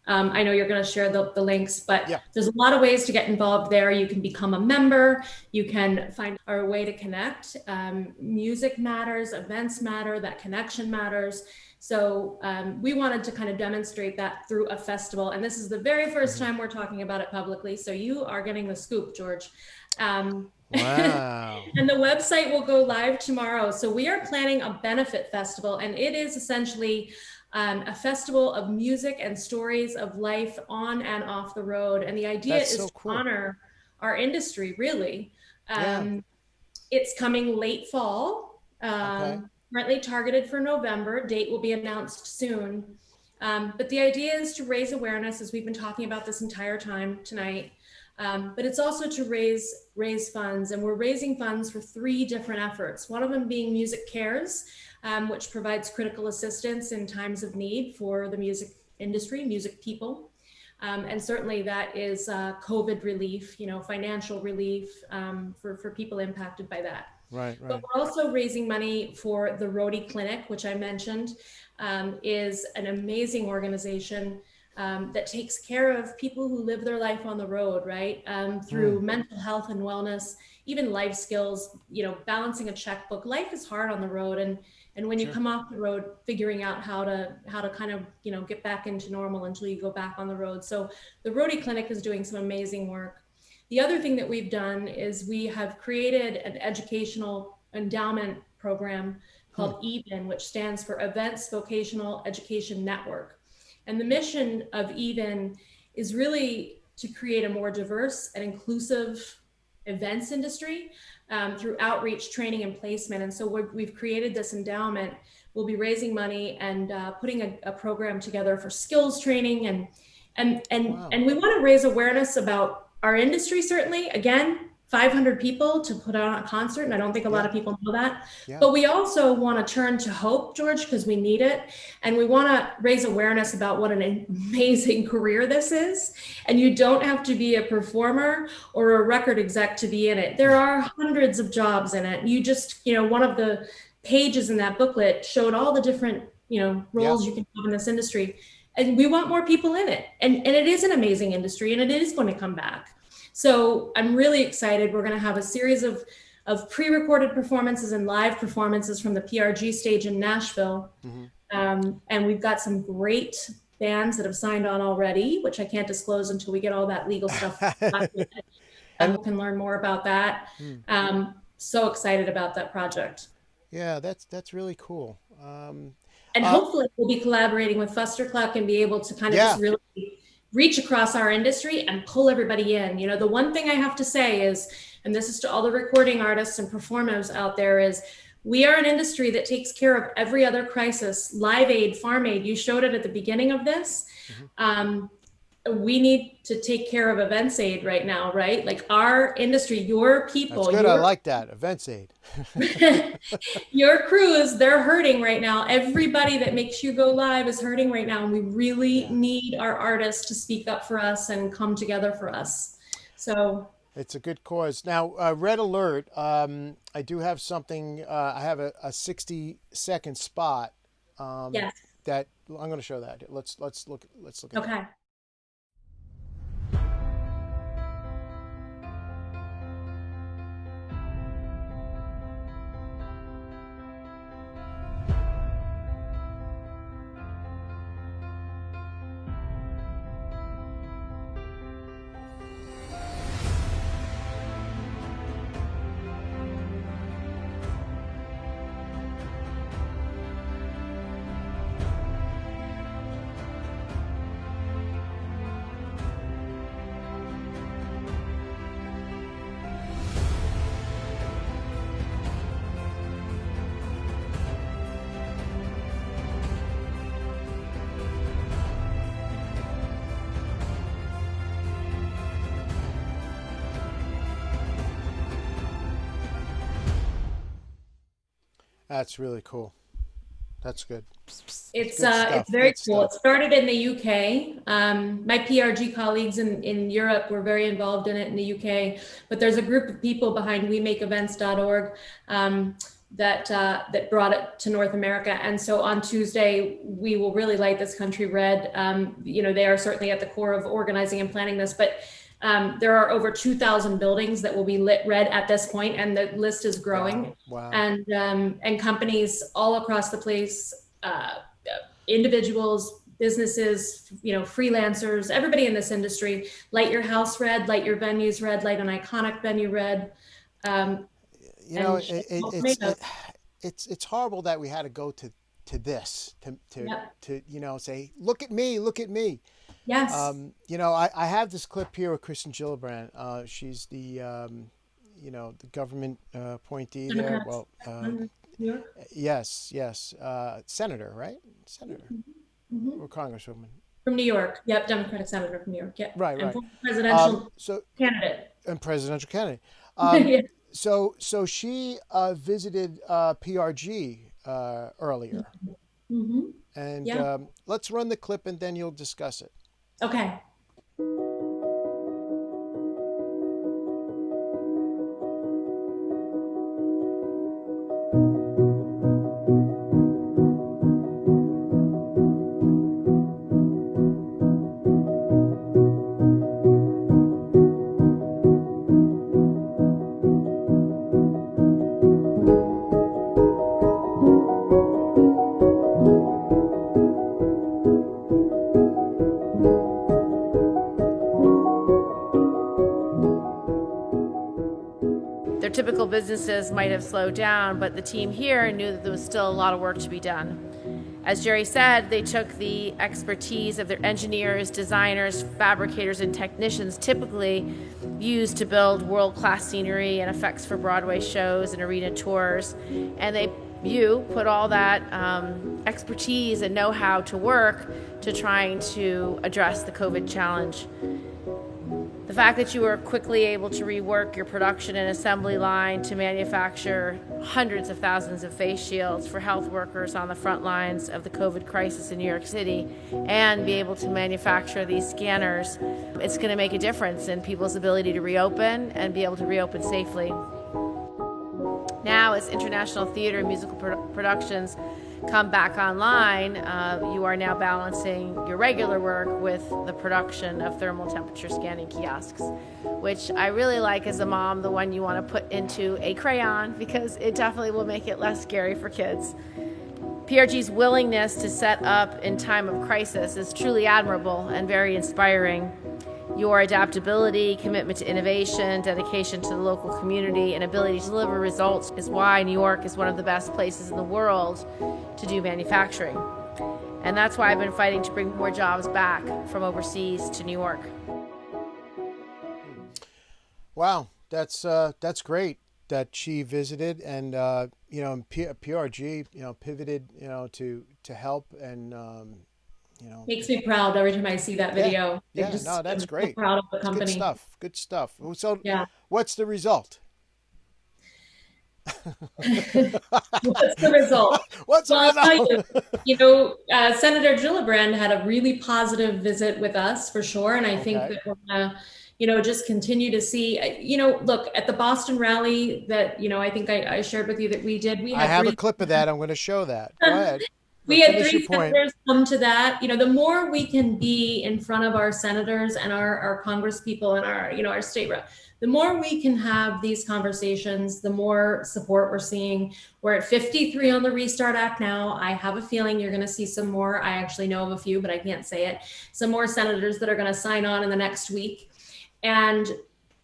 I know you're going to share the links, but there's a lot of ways to get involved there. You can become a member. You can find our way to connect. Music matters, events matter, that connection matters. So we wanted to kind of demonstrate that through a festival. And this is the very first time we're talking about it publicly. So you are getting the scoop, George. Wow. And the website will go live tomorrow. So we are planning a benefit festival, and it is essentially a festival of music and stories of life on and off the road. And the idea is to honor our industry, really. It's coming late fall, currently targeted for November. Date will be announced soon. But the idea is to raise awareness, as we've been talking about this entire time tonight. But it's also to raise funds, and we're raising funds for 3 different efforts. One of them being Music Cares, which provides critical assistance in times of need for the music industry, music people. And certainly that is COVID relief, you know, financial relief for people impacted by that. Right. But we're also raising money for the Roadie Clinic, which I mentioned, is an amazing organization that takes care of people who live their life on the road, right? Through mental health and wellness, even life skills, you know, balancing a checkbook. Life is hard on the road. And when you come off the road, figuring out how to kind of, you know, get back into normal until you go back on the road. So the Roadie Clinic is doing some amazing work. The other thing that we've done is we have created an educational endowment program called EVEN, which stands for Events Vocational Education Network. And the mission of EVEN is really to create a more diverse and inclusive events industry through outreach, training, and placement. And so we've created this endowment. We'll be raising money and putting a program together for skills training, and we want to raise awareness about our industry. Certainly, again, 500 people to put on a concert, and I don't think a lot of people know that. But we also want to turn to hope, George, because we need it, and we want to raise awareness about what an amazing career this is. And you don't have to be a performer or a record exec to be in it. There are hundreds of jobs in it. You just, you know, one of the pages in that booklet showed all the different, you know, roles you can have in this industry, and we want more people in it. And it is an amazing industry, and it is going to come back. So I'm really excited. We're going to have a series of pre-recorded performances and live performances from the PRG stage in Nashville. And we've got some great bands that have signed on already, which I can't disclose until we get all that legal stuff. And can learn more about that. So excited about that project. Yeah, that's really cool. And hopefully we'll be collaborating with Fustercluck and be able to kind of just really reach across our industry and pull everybody in. You know, the one thing I have to say is, and this is to all the recording artists and performers out there, is we are an industry that takes care of every other crisis. Live Aid, Farm Aid, you showed it at the beginning of this. We need to take care of Events Aid right now, right? Like our industry, your people. That's good. I like that. Events Aid. Your crews, they're hurting right now. Everybody that makes you go live is hurting right now. And we really need our artists to speak up for us and come together for us. So it's a good cause. Now, Red Alert, I do have something, I have a 60-second spot that I'm going to show that. Let's look at that. Okay. That's really cool. That's good. It's very cool. It started in the UK. My PRG colleagues in Europe were very involved in it in the UK, but there's a group of people behind WeMakeEvents.org that brought it to North America. And so on Tuesday, we will really light this country red. You know, they are certainly at the core of organizing and planning this, but there are over 2,000 buildings that will be lit red at this point, and the list is growing. Wow. And companies all across the place, individuals, businesses, you know, freelancers, everybody in this industry, light your house red, light your venues red, light an iconic venue red. You know, it's horrible that we had to go to this to you know, say, look at me, look at me. Yes. You know, I have this clip here with Kristen Gillibrand. She's the, you know, the government appointee there. Well, New York? Yes. Senator, right? Senator or Congresswoman. From New York. Yep. Democratic senator from New York. Yep. Right. And presidential candidate. And presidential candidate. Yeah. So she visited PRG earlier. And let's run the clip and then you'll discuss it. Okay. Their typical businesses might have slowed down, but the team here knew that there was still a lot of work to be done. As Jerry said, they took the expertise of their engineers, designers, fabricators, and technicians typically used to build world-class scenery and effects for Broadway shows and arena tours, and they put all that expertise and know-how to work to trying to address the COVID challenge. The fact that you were quickly able to rework your production and assembly line to manufacture hundreds of thousands of face shields for health workers on the front lines of the COVID crisis in New York City and be able to manufacture these scanners, it's going to make a difference in people's ability to reopen and be able to reopen safely. Now, as international theater and musical productions come back online, you are now balancing your regular work with the production of thermal temperature scanning kiosks, which I really like as a mom, the one you want to put into a crayon, because it definitely will make it less scary for kids. PRG's willingness to set up in time of crisis is truly admirable and very inspiring. Your adaptability, commitment to innovation, dedication to the local community, and ability to deliver results is why New York is one of the best places in the world to do manufacturing. And that's why I've been fighting to bring more jobs back from overseas to New York. Wow, that's great that she visited, and PRG pivoted to help, and makes me proud every time I see that video. Yeah, no, that's great. So proud of the company. Good stuff. So yeah. What's the result? What's the result? What's the result? I'll tell you, Senator Gillibrand had a really positive visit with us for sure, and I think that we're gonna just continue to see, look at the Boston rally that, I think I shared with you that we did. I have a clip of that. I'm going to show that. Go ahead. We had 3 senators come to that. The more we can be in front of our senators and our Congress people and our state rep, the more we can have these conversations, the more support we're seeing. We're at 53 on the Restart Act now. I have a feeling you're going to see some more. I actually know of a few, but I can't say it. Some more senators that are going to sign on in the next week. And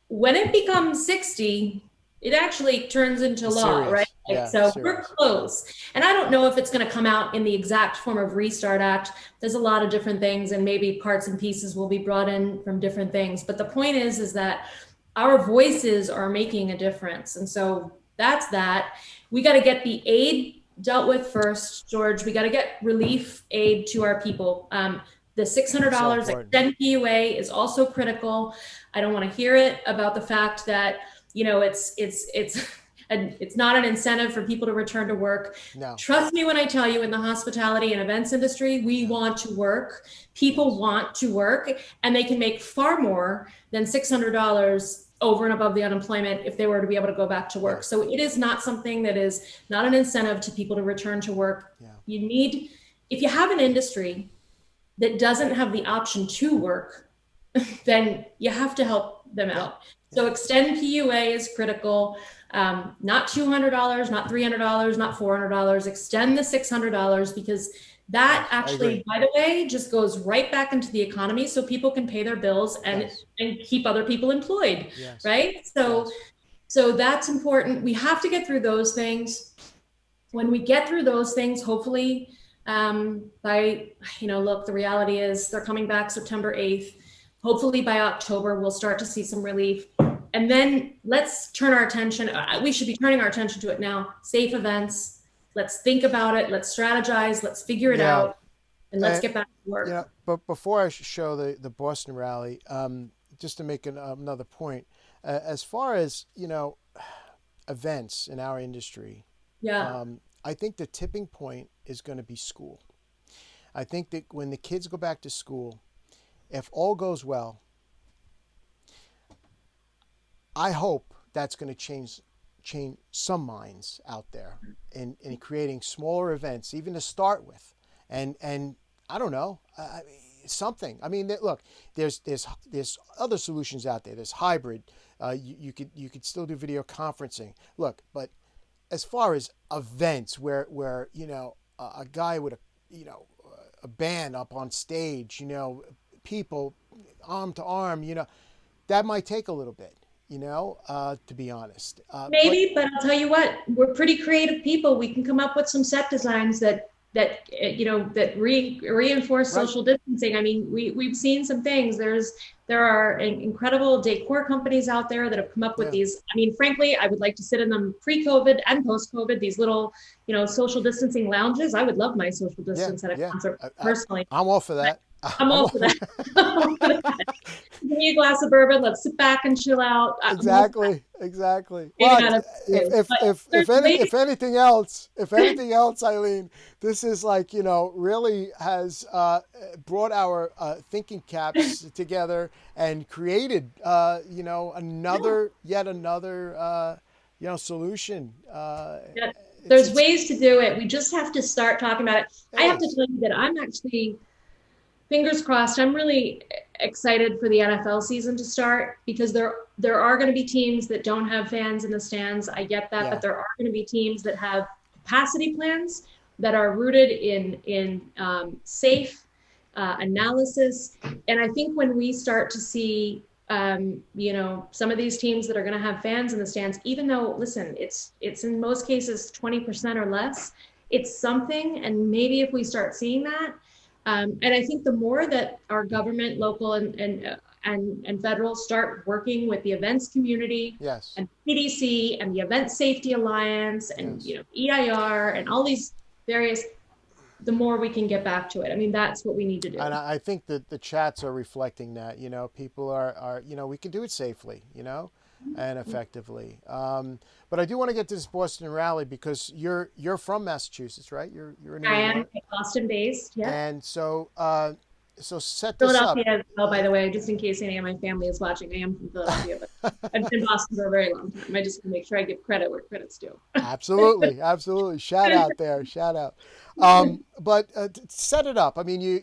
when it becomes 60, it actually turns into law, right? Yeah, so we're close. And I don't know if it's going to come out in the exact form of Restart Act. There's a lot of different things, and maybe parts and pieces will be brought in from different things. But the point is that our voices are making a difference. And so that's that. We got to get the aid dealt with first, George. We got to get relief aid to our people. The $600 extend PUA is also critical. I don't want to hear it about the fact that it's not an incentive for people to return to work. No. Trust me when I tell you, in the hospitality and events industry, we want to work. People want to work, and they can make far more than $600 over and above the unemployment if they were to be able to go back to work. So it is not something that is not an incentive to people to return to work. You need, if you have an industry that doesn't have the option to work, then you have to help them out. So extend PUA is critical. Not $200, not $300, not $400. Extend the $600, because that actually, by the way, just goes right back into the economy, so people can pay their bills and keep other people employed, right? So that's important. We have to get through those things. When we get through those things, hopefully, look, the reality is they're coming back September 8th. Hopefully by October, we'll start to see some relief. And then let's turn our attention, we should be turning our attention to it now. Safe events. Let's think about it. Let's strategize. Let's figure it out. And let's get back to work. But before I show the Boston rally, just to make another point, as far as, events in our industry, I think the tipping point is going to be school. I think that when the kids go back to school, if all goes well, I hope that's going to change some minds out there in creating smaller events, even to start with, and I don't know, something. I mean, look, there's other solutions out there. There's hybrid. You could still do video conferencing. Look, but as far as events where a guy with a band up on stage, people arm to arm, that might take a little bit, to be honest. Maybe, but I'll tell you what, we're pretty creative people. We can come up with some set designs that reinforce social distancing. I mean, we've seen some things. There are incredible decor companies out there that have come up with these. I mean, frankly, I would like to sit in them pre-COVID and post-COVID, these little, social distancing lounges. I would love my social distance at a concert personally. I'm all for that. I'm all for that. Give me a glass of bourbon. Let's sit back and chill out. Exactly. But if anything else, Eileen, this is really has brought our thinking caps together and created, yet another solution. There's ways to do it. We just have to start talking about it. I have to tell you that I'm actually, fingers crossed, I'm really excited for the NFL season to start, because there are going to be teams that don't have fans in the stands. I get that, but there are going to be teams that have capacity plans that are rooted in safe analysis. And I think when we start to see, some of these teams that are going to have fans in the stands, even though, listen, it's in most cases 20% or less, it's something. And maybe if we start seeing that, and I think the more that our government, local and federal, start working with the events community, and CDC and the Event Safety Alliance and EIR and all these various, the more we can get back to it. I mean, that's what we need to do. And I think that the chats are reflecting that. People are we can do it safely, and effectively. But I do want to get to this Boston rally, because you're from Massachusetts, right? You're in I am Boston based, yeah. And so set this up. Philadelphia as well, by the way, just in case any of my family is watching. I am from Philadelphia, but I've been in Boston for a very long time. I just want to make sure I give credit where credit's due. Absolutely. Shout out there. Shout out. But set it up. I mean, you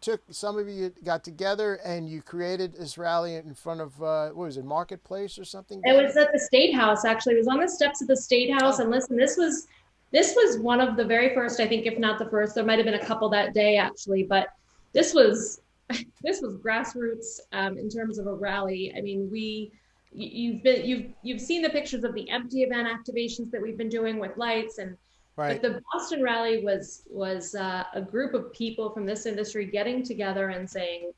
took, some of you got together and you created this rally in front of, what was it, Marketplace or something? It was at the State House, actually. It was on the steps of the State House. And listen, this was one of the very first, I think, if not the first. There might have been a couple that day, actually, but this was grassroots in terms of a rally. I mean, you've seen the pictures of the empty event activations that we've been doing with lights, and but the Boston rally was a group of people from this industry getting together and saying,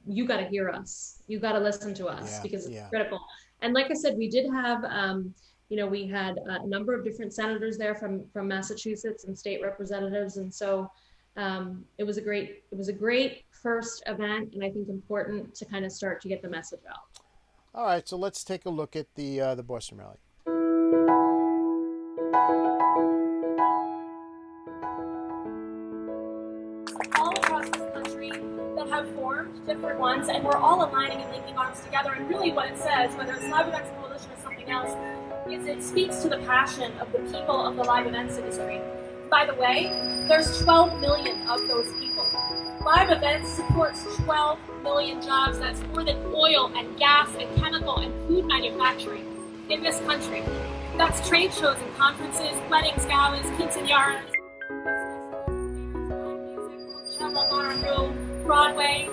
you got to hear us, you got to listen to us, because it's critical. And like I said, we did have we had a number of different senators there from Massachusetts and state representatives, and so it was a great first event, and I think important to kind of start to get the message out. All right, so let's take a look at the Boston rally. All across this country that have formed different ones, and we're all aligning and linking arms together. And really, what it says, whether it's Live Events Coalition or something else, is it speaks to the passion of the people of the live events industry. By the way, there's 12 million of those people. Live events supports 12 million jobs. That's more than oil and gas and chemical and food manufacturing in this country. That's trade shows and conferences, weddings, galas, quinceañeras, Broadway.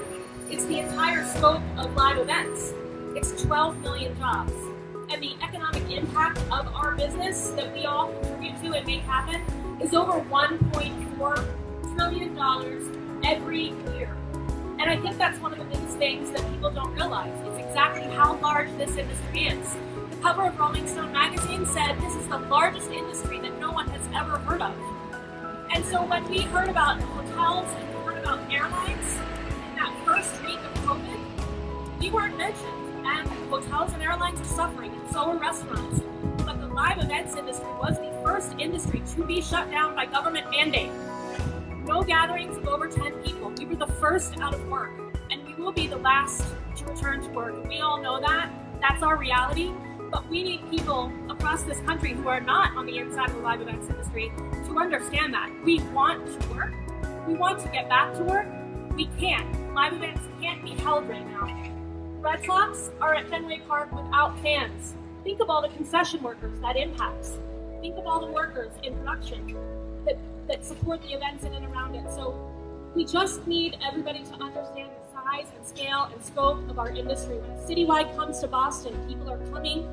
It's the entire scope of live events. It's 12 million jobs. And the economic impact of our business that we all contribute to and make happen is over $1.4 trillion every year. And I think that's one of the biggest things that people don't realize. It's exactly how large this industry is. The cover of Rolling Stone magazine said this is the largest industry that no one has ever heard of. And so when we heard about hotels and we heard about airlines in that first week of COVID, we weren't mentioned. And hotels and airlines are suffering, and so are restaurants. But the live events industry was the first industry to be shut down by government mandate. No gatherings of over 10 people. We were the first out of work, and we will be the last to return to work. We all know that. That's our reality. But we need people across this country who are not on the inside of the live events industry to understand that. We want to work. We want to get back to work. We can't. Live events can't be held right now. Red Sox are at Fenway Park without fans. Think of all the concession workers that impacts. Think of all the workers in production that support the events in and around it. So we just need everybody to understand the size and scale and scope of our industry. When Citywide comes to Boston, people are coming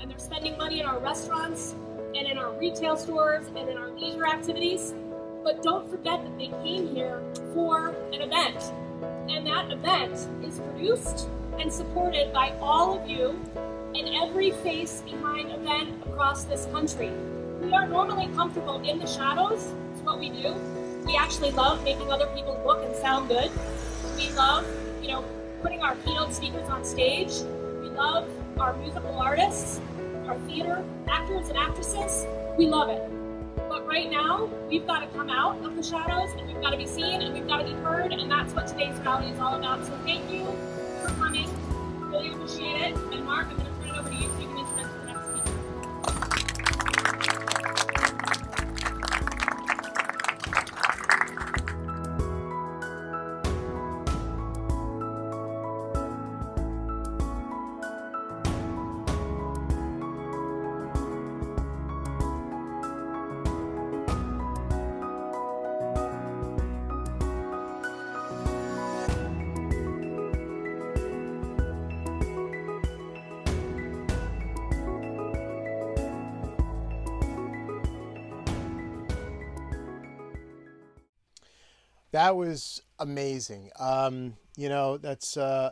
and they're spending money in our restaurants and in our retail stores and in our leisure activities. But don't forget that they came here for an event. And that event is produced and supported by all of you and every face behind event across this country. We are normally comfortable in the shadows. It's what we do. We actually love making other people look and sound good. We love, putting our keynote speakers on stage. We love our musical artists, our theater actors and actresses. We love it. But right now, we've got to come out of the shadows and we've got to be seen and we've got to be heard, and that's what today's rally is all about. So thank you for coming. Really appreciate it. And Mark, I'm going to turn it over to you so you can introduce the next speaker. That was amazing. You know, that's I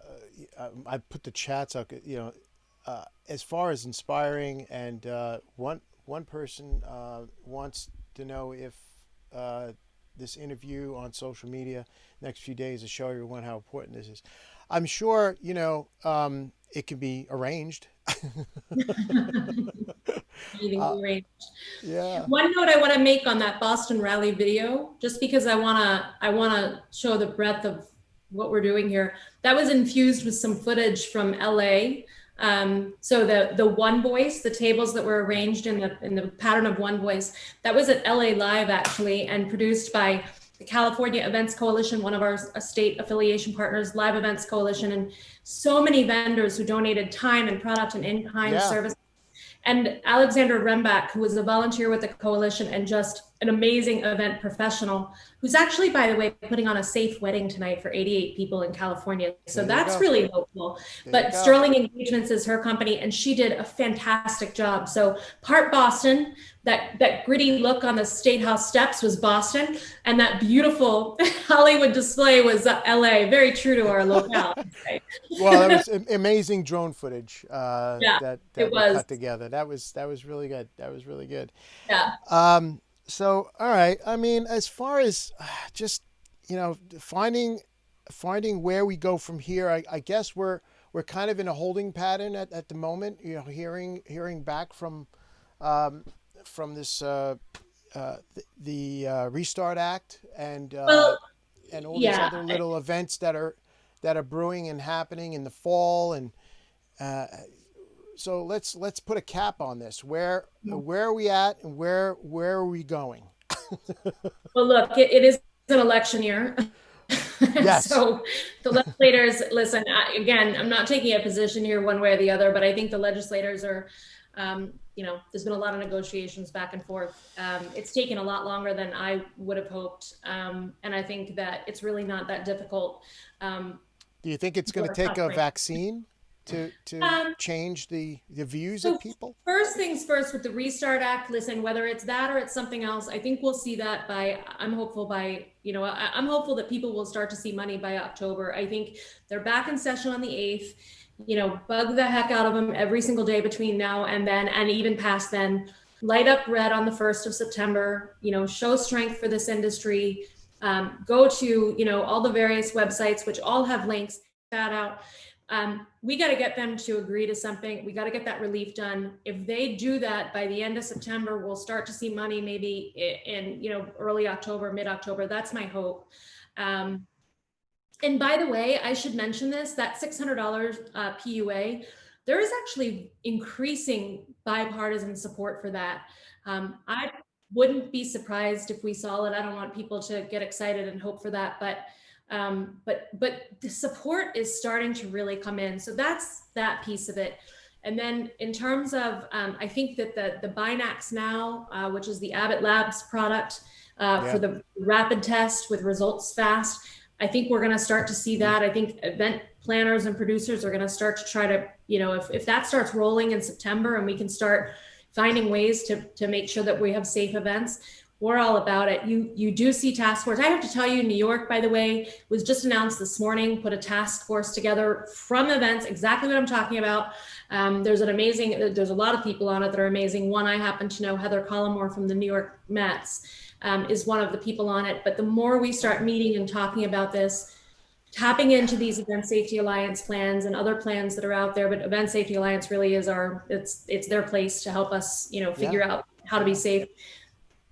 put the chats up. You know, as far as inspiring, and one person wants to know if this interview on social media next few days to show everyone how important this is. I'm sure, you know, it can be arranged. Yeah. One note I want to make on that Boston rally video, just because I want to show the breadth of what we're doing here. That was infused with some footage from LA. So the one voice, the tables that were arranged in the pattern of one voice, that was at LA Live actually, and produced by the California Events Coalition, one of our state affiliation partners, Live Events Coalition, and so many vendors who donated time and product and in-kind service. And Alexander Rembach, who was a volunteer with the coalition and just an amazing event professional, who's actually, by the way, putting on a safe wedding tonight for 88 people in California. So that's really hopeful. But Sterling Engagements is her company, and she did a fantastic job. So part Boston, that gritty look on the State House steps was Boston, and that beautiful Hollywood display was LA, very true to our locale. Well, that was amazing drone footage that we cut together. That was really good. That was really good. Yeah. So, all right. I mean, as far as just, you know, finding where we go from here, I guess we're kind of in a holding pattern at the moment. You know, hearing back from this the Restart Act and all these other little events that are brewing and happening in the fall, and so let's put a cap on this. Where are we at, and where are we going? Well, look, it is an election year. Yes. So the legislators, listen, again, I'm not taking a position here one way or the other, but I think the legislators are, you know, there's been a lot of negotiations back and forth. It's taken a lot longer than I would have hoped. And I think that it's really not that difficult. Do you think it's going to take a vaccine to change the views of people? First things first, with the Restart Act, listen, whether it's that or it's something else, I think we'll see that I'm hopeful that people will start to see money by October. I think they're back in session on the 8th. You know, bug the heck out of them every single day between now and then, and even past then. Light up red on the 1st of September, you know, show strength for this industry. Go to, you know, all the various websites, which all have links, that out. We got to get them to agree to something. We got to get that relief done. If they do that by the end of September, we'll start to see money maybe in, you know, early October, mid-October. That's my hope. And by the way, I should mention this, that $600 PUA, there is actually increasing bipartisan support for that. I wouldn't be surprised if we saw it. I don't want people to get excited and hope for that, but the support is starting to really come in. So that's that piece of it. And then in terms of, I think that the Binax Now, which is the Abbott Labs product for the rapid test with results fast, I think we're going to start to see that. I think event planners and producers are going to start to try to, you know, if that starts rolling in September and we can start finding ways to make sure that we have safe events, we're all about it. You do see task force. I have to tell you, New York, by the way, was just announced this morning, put a task force together from events, exactly what I'm talking about. There's a lot of people on it that are amazing. One, I happen to know, Heather Collmore from the New York Mets, is one of the people on it. But the more we start meeting and talking about this, tapping into these Event Safety Alliance plans and other plans that are out there, but Event Safety Alliance really is it's their place to help us, you know, figure out how to be safe.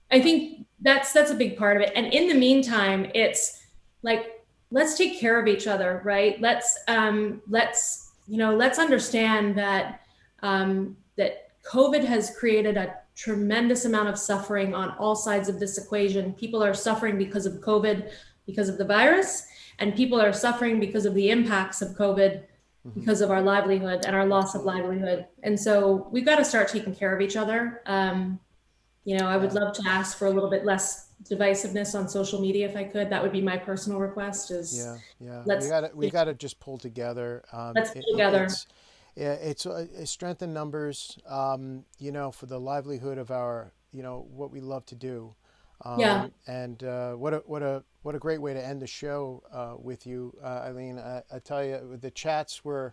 I think that's a big part of it. And in the meantime, it's like, let's take care of each other, right? Let's understand that that COVID has created a tremendous amount of suffering on all sides of this equation. People are suffering because of COVID, because of the virus, and people are suffering because of the impacts of COVID, because of our livelihood and our loss of livelihood. And so we've got to start taking care of each other. You know, I would love to ask for a little bit less divisiveness on social media if I could. That would be my personal request. We got to just pull together. Let's pull together. It's strength in numbers. You know, for the livelihood of our, you know, what we love to do. And what a great way to end the show with you, Eileen. I tell you, the chats were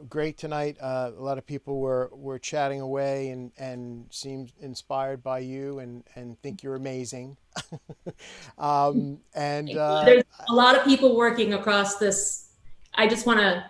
great tonight. A lot of people were chatting away and seemed inspired by you and think you're amazing. There's a lot of people working across this. I just want to,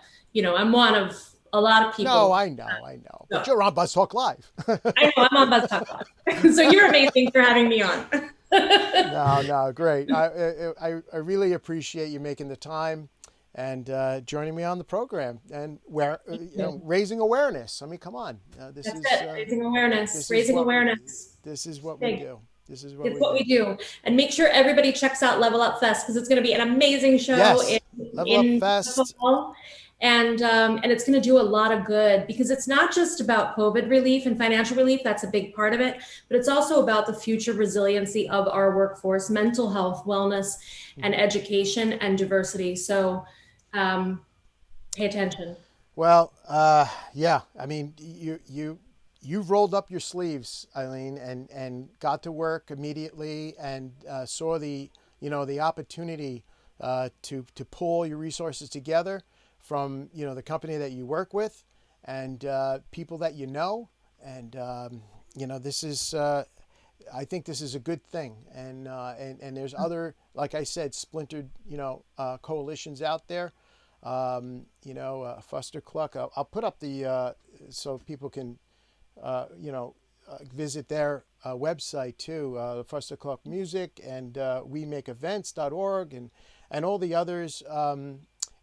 I'm one of a lot of people. No, I know. But you're on Buzz Talk Live. I know, I'm on Buzz Talk Live. So you're amazing for having me on. No, great. I really appreciate you making the time and joining me on the program and raising awareness. I mean, come on. Raising awareness. Raising awareness. This is what we do. This is what we do. And make sure everybody checks out Level Up Fest because it's going to be an amazing show. Yes. Level Up Fest. And it's going to do a lot of good because it's not just about COVID relief and financial relief. That's a big part of it, but it's also about the future resiliency of our workforce, mental health, wellness, and education and diversity. So pay attention. Well, yeah, I mean, you've rolled up your sleeves, Eileen, and got to work immediately and saw the opportunity to pull your resources together from the company that you work with and people that you know, and this is I think this is a good thing, and there's other, like I said, splintered coalitions out there, Fuster Cluck. I'll put up the so people can visit their website too, Fuster Cluck Music and WeMakeEvents.org and all the others.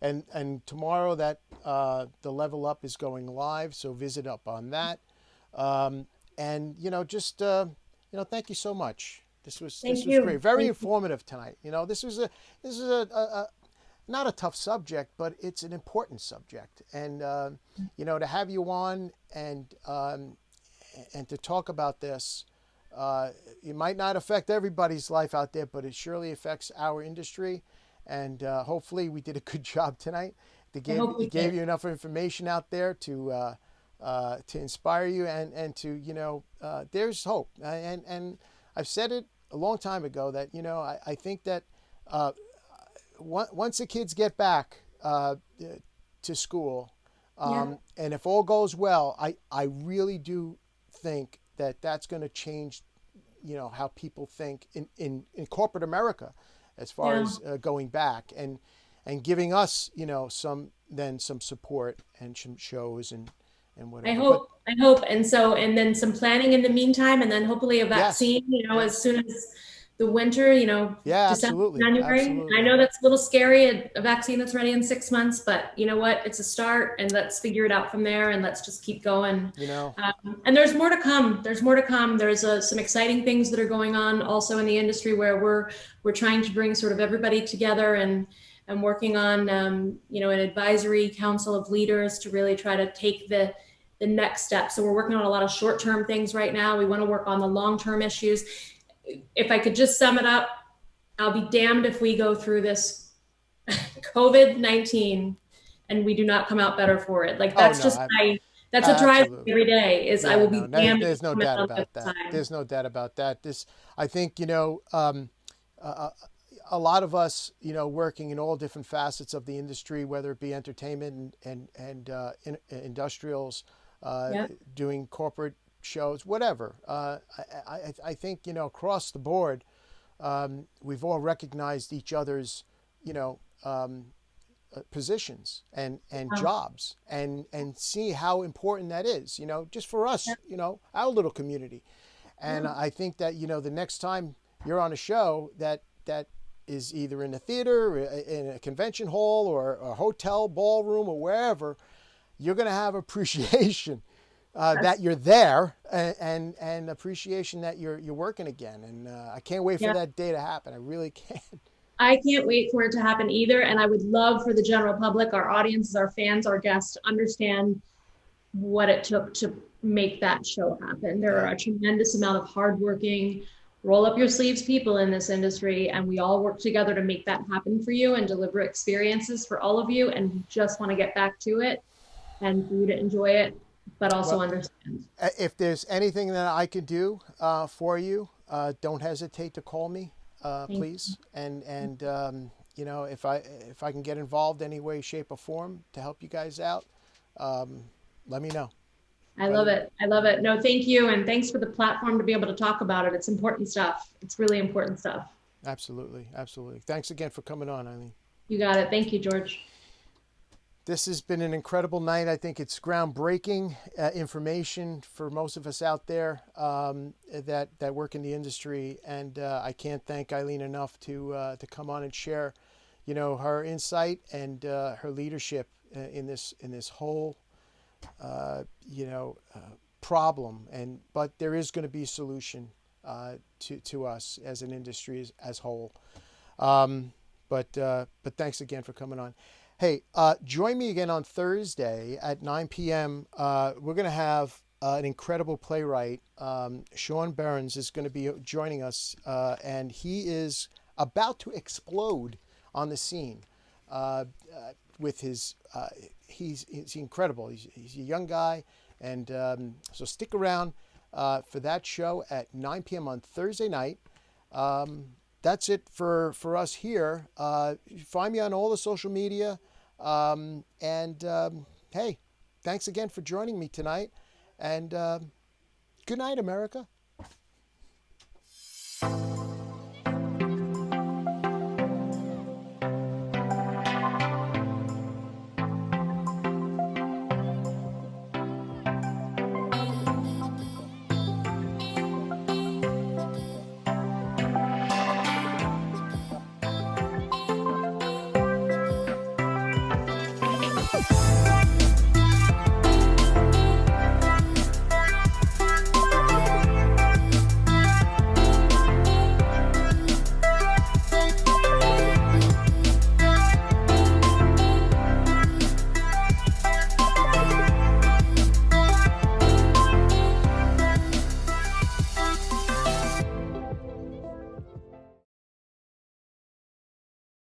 And tomorrow that the Level Up is going live, so visit up on that. And thank you so much. This was great, very informative tonight. This is a not a tough subject, but it's an important subject. And to have you on and to talk about this, it might not affect everybody's life out there, but it surely affects our industry. And hopefully we did a good job tonight. Gave you enough information out there to inspire you and to there's hope. And I've said it a long time ago that I think that once the kids get back to school, and if all goes well, I really do think that that's going to change how people think in corporate America. As far as going back and giving us, some support and some shows and whatever. I hope. And then some planning in the meantime, and then hopefully a vaccine, as soon as the winter, December, absolutely. January. Absolutely. I know that's a little scary, a vaccine that's ready in 6 months, but you know what? It's a start, and let's figure it out from there, and let's just keep going. And there's more to come. There's some exciting things that are going on also in the industry where we're trying to bring sort of everybody together and working on, an advisory council of leaders to really try to take the next step. So we're working on a lot of short-term things right now. We want to work on the long-term issues. If I could just sum it up, I'll be damned if we go through this COVID-19 and we do not come out better for it. Like that's that's what drives me every day is I will be damned. There's no doubt about that. There's no doubt about that. I think, a lot of us, working in all different facets of the industry, whether it be entertainment and industrials, doing corporate shows, whatever. I think, across the board, we've all recognized each other's, positions and jobs and see how important that is, just for us, our little community. And I think that, the next time you're on a show that is either in a theater, in a convention hall or a hotel ballroom or wherever, you're going to have appreciation that you're there and appreciation that you're working again. And I can't wait for that day to happen. I really can't. I can't wait for it to happen either. And I would love for the general public, our audiences, our fans, our guests to understand what it took to make that show happen. There are a tremendous amount of hardworking, roll up your sleeves people in this industry, and we all work together to make that happen for you and deliver experiences for all of you. And we just want to get back to it and for you to enjoy it but also understand. If there's anything that I can do for you, don't hesitate to call me, please. And you know, if I can get involved any way, shape, or form to help you guys out, let me know. I love it. I love it. No, thank you. And thanks for the platform to be able to talk about it. It's important stuff. It's really important stuff. Absolutely. Absolutely. Thanks again for coming on, Eileen. You got it. Thank you, George. This has been an incredible night. I think it's groundbreaking information for most of us out there that work in the industry. And I can't thank Eileen enough to come on and share, you know, her insight and her leadership in this whole problem. But there is going to be a solution to us as an industry as whole. But thanks again for coming on. Hey, join me again on Thursday at 9 p.m. We're going to have an incredible playwright. Sean Behrens is going to be joining us, and he is about to explode on the scene with his. He's incredible. He's a young guy, and so stick around for that show at 9 p.m. on Thursday night. That's it for us here. Find me on all the social media. Hey, thanks again for joining me tonight. And good night, America.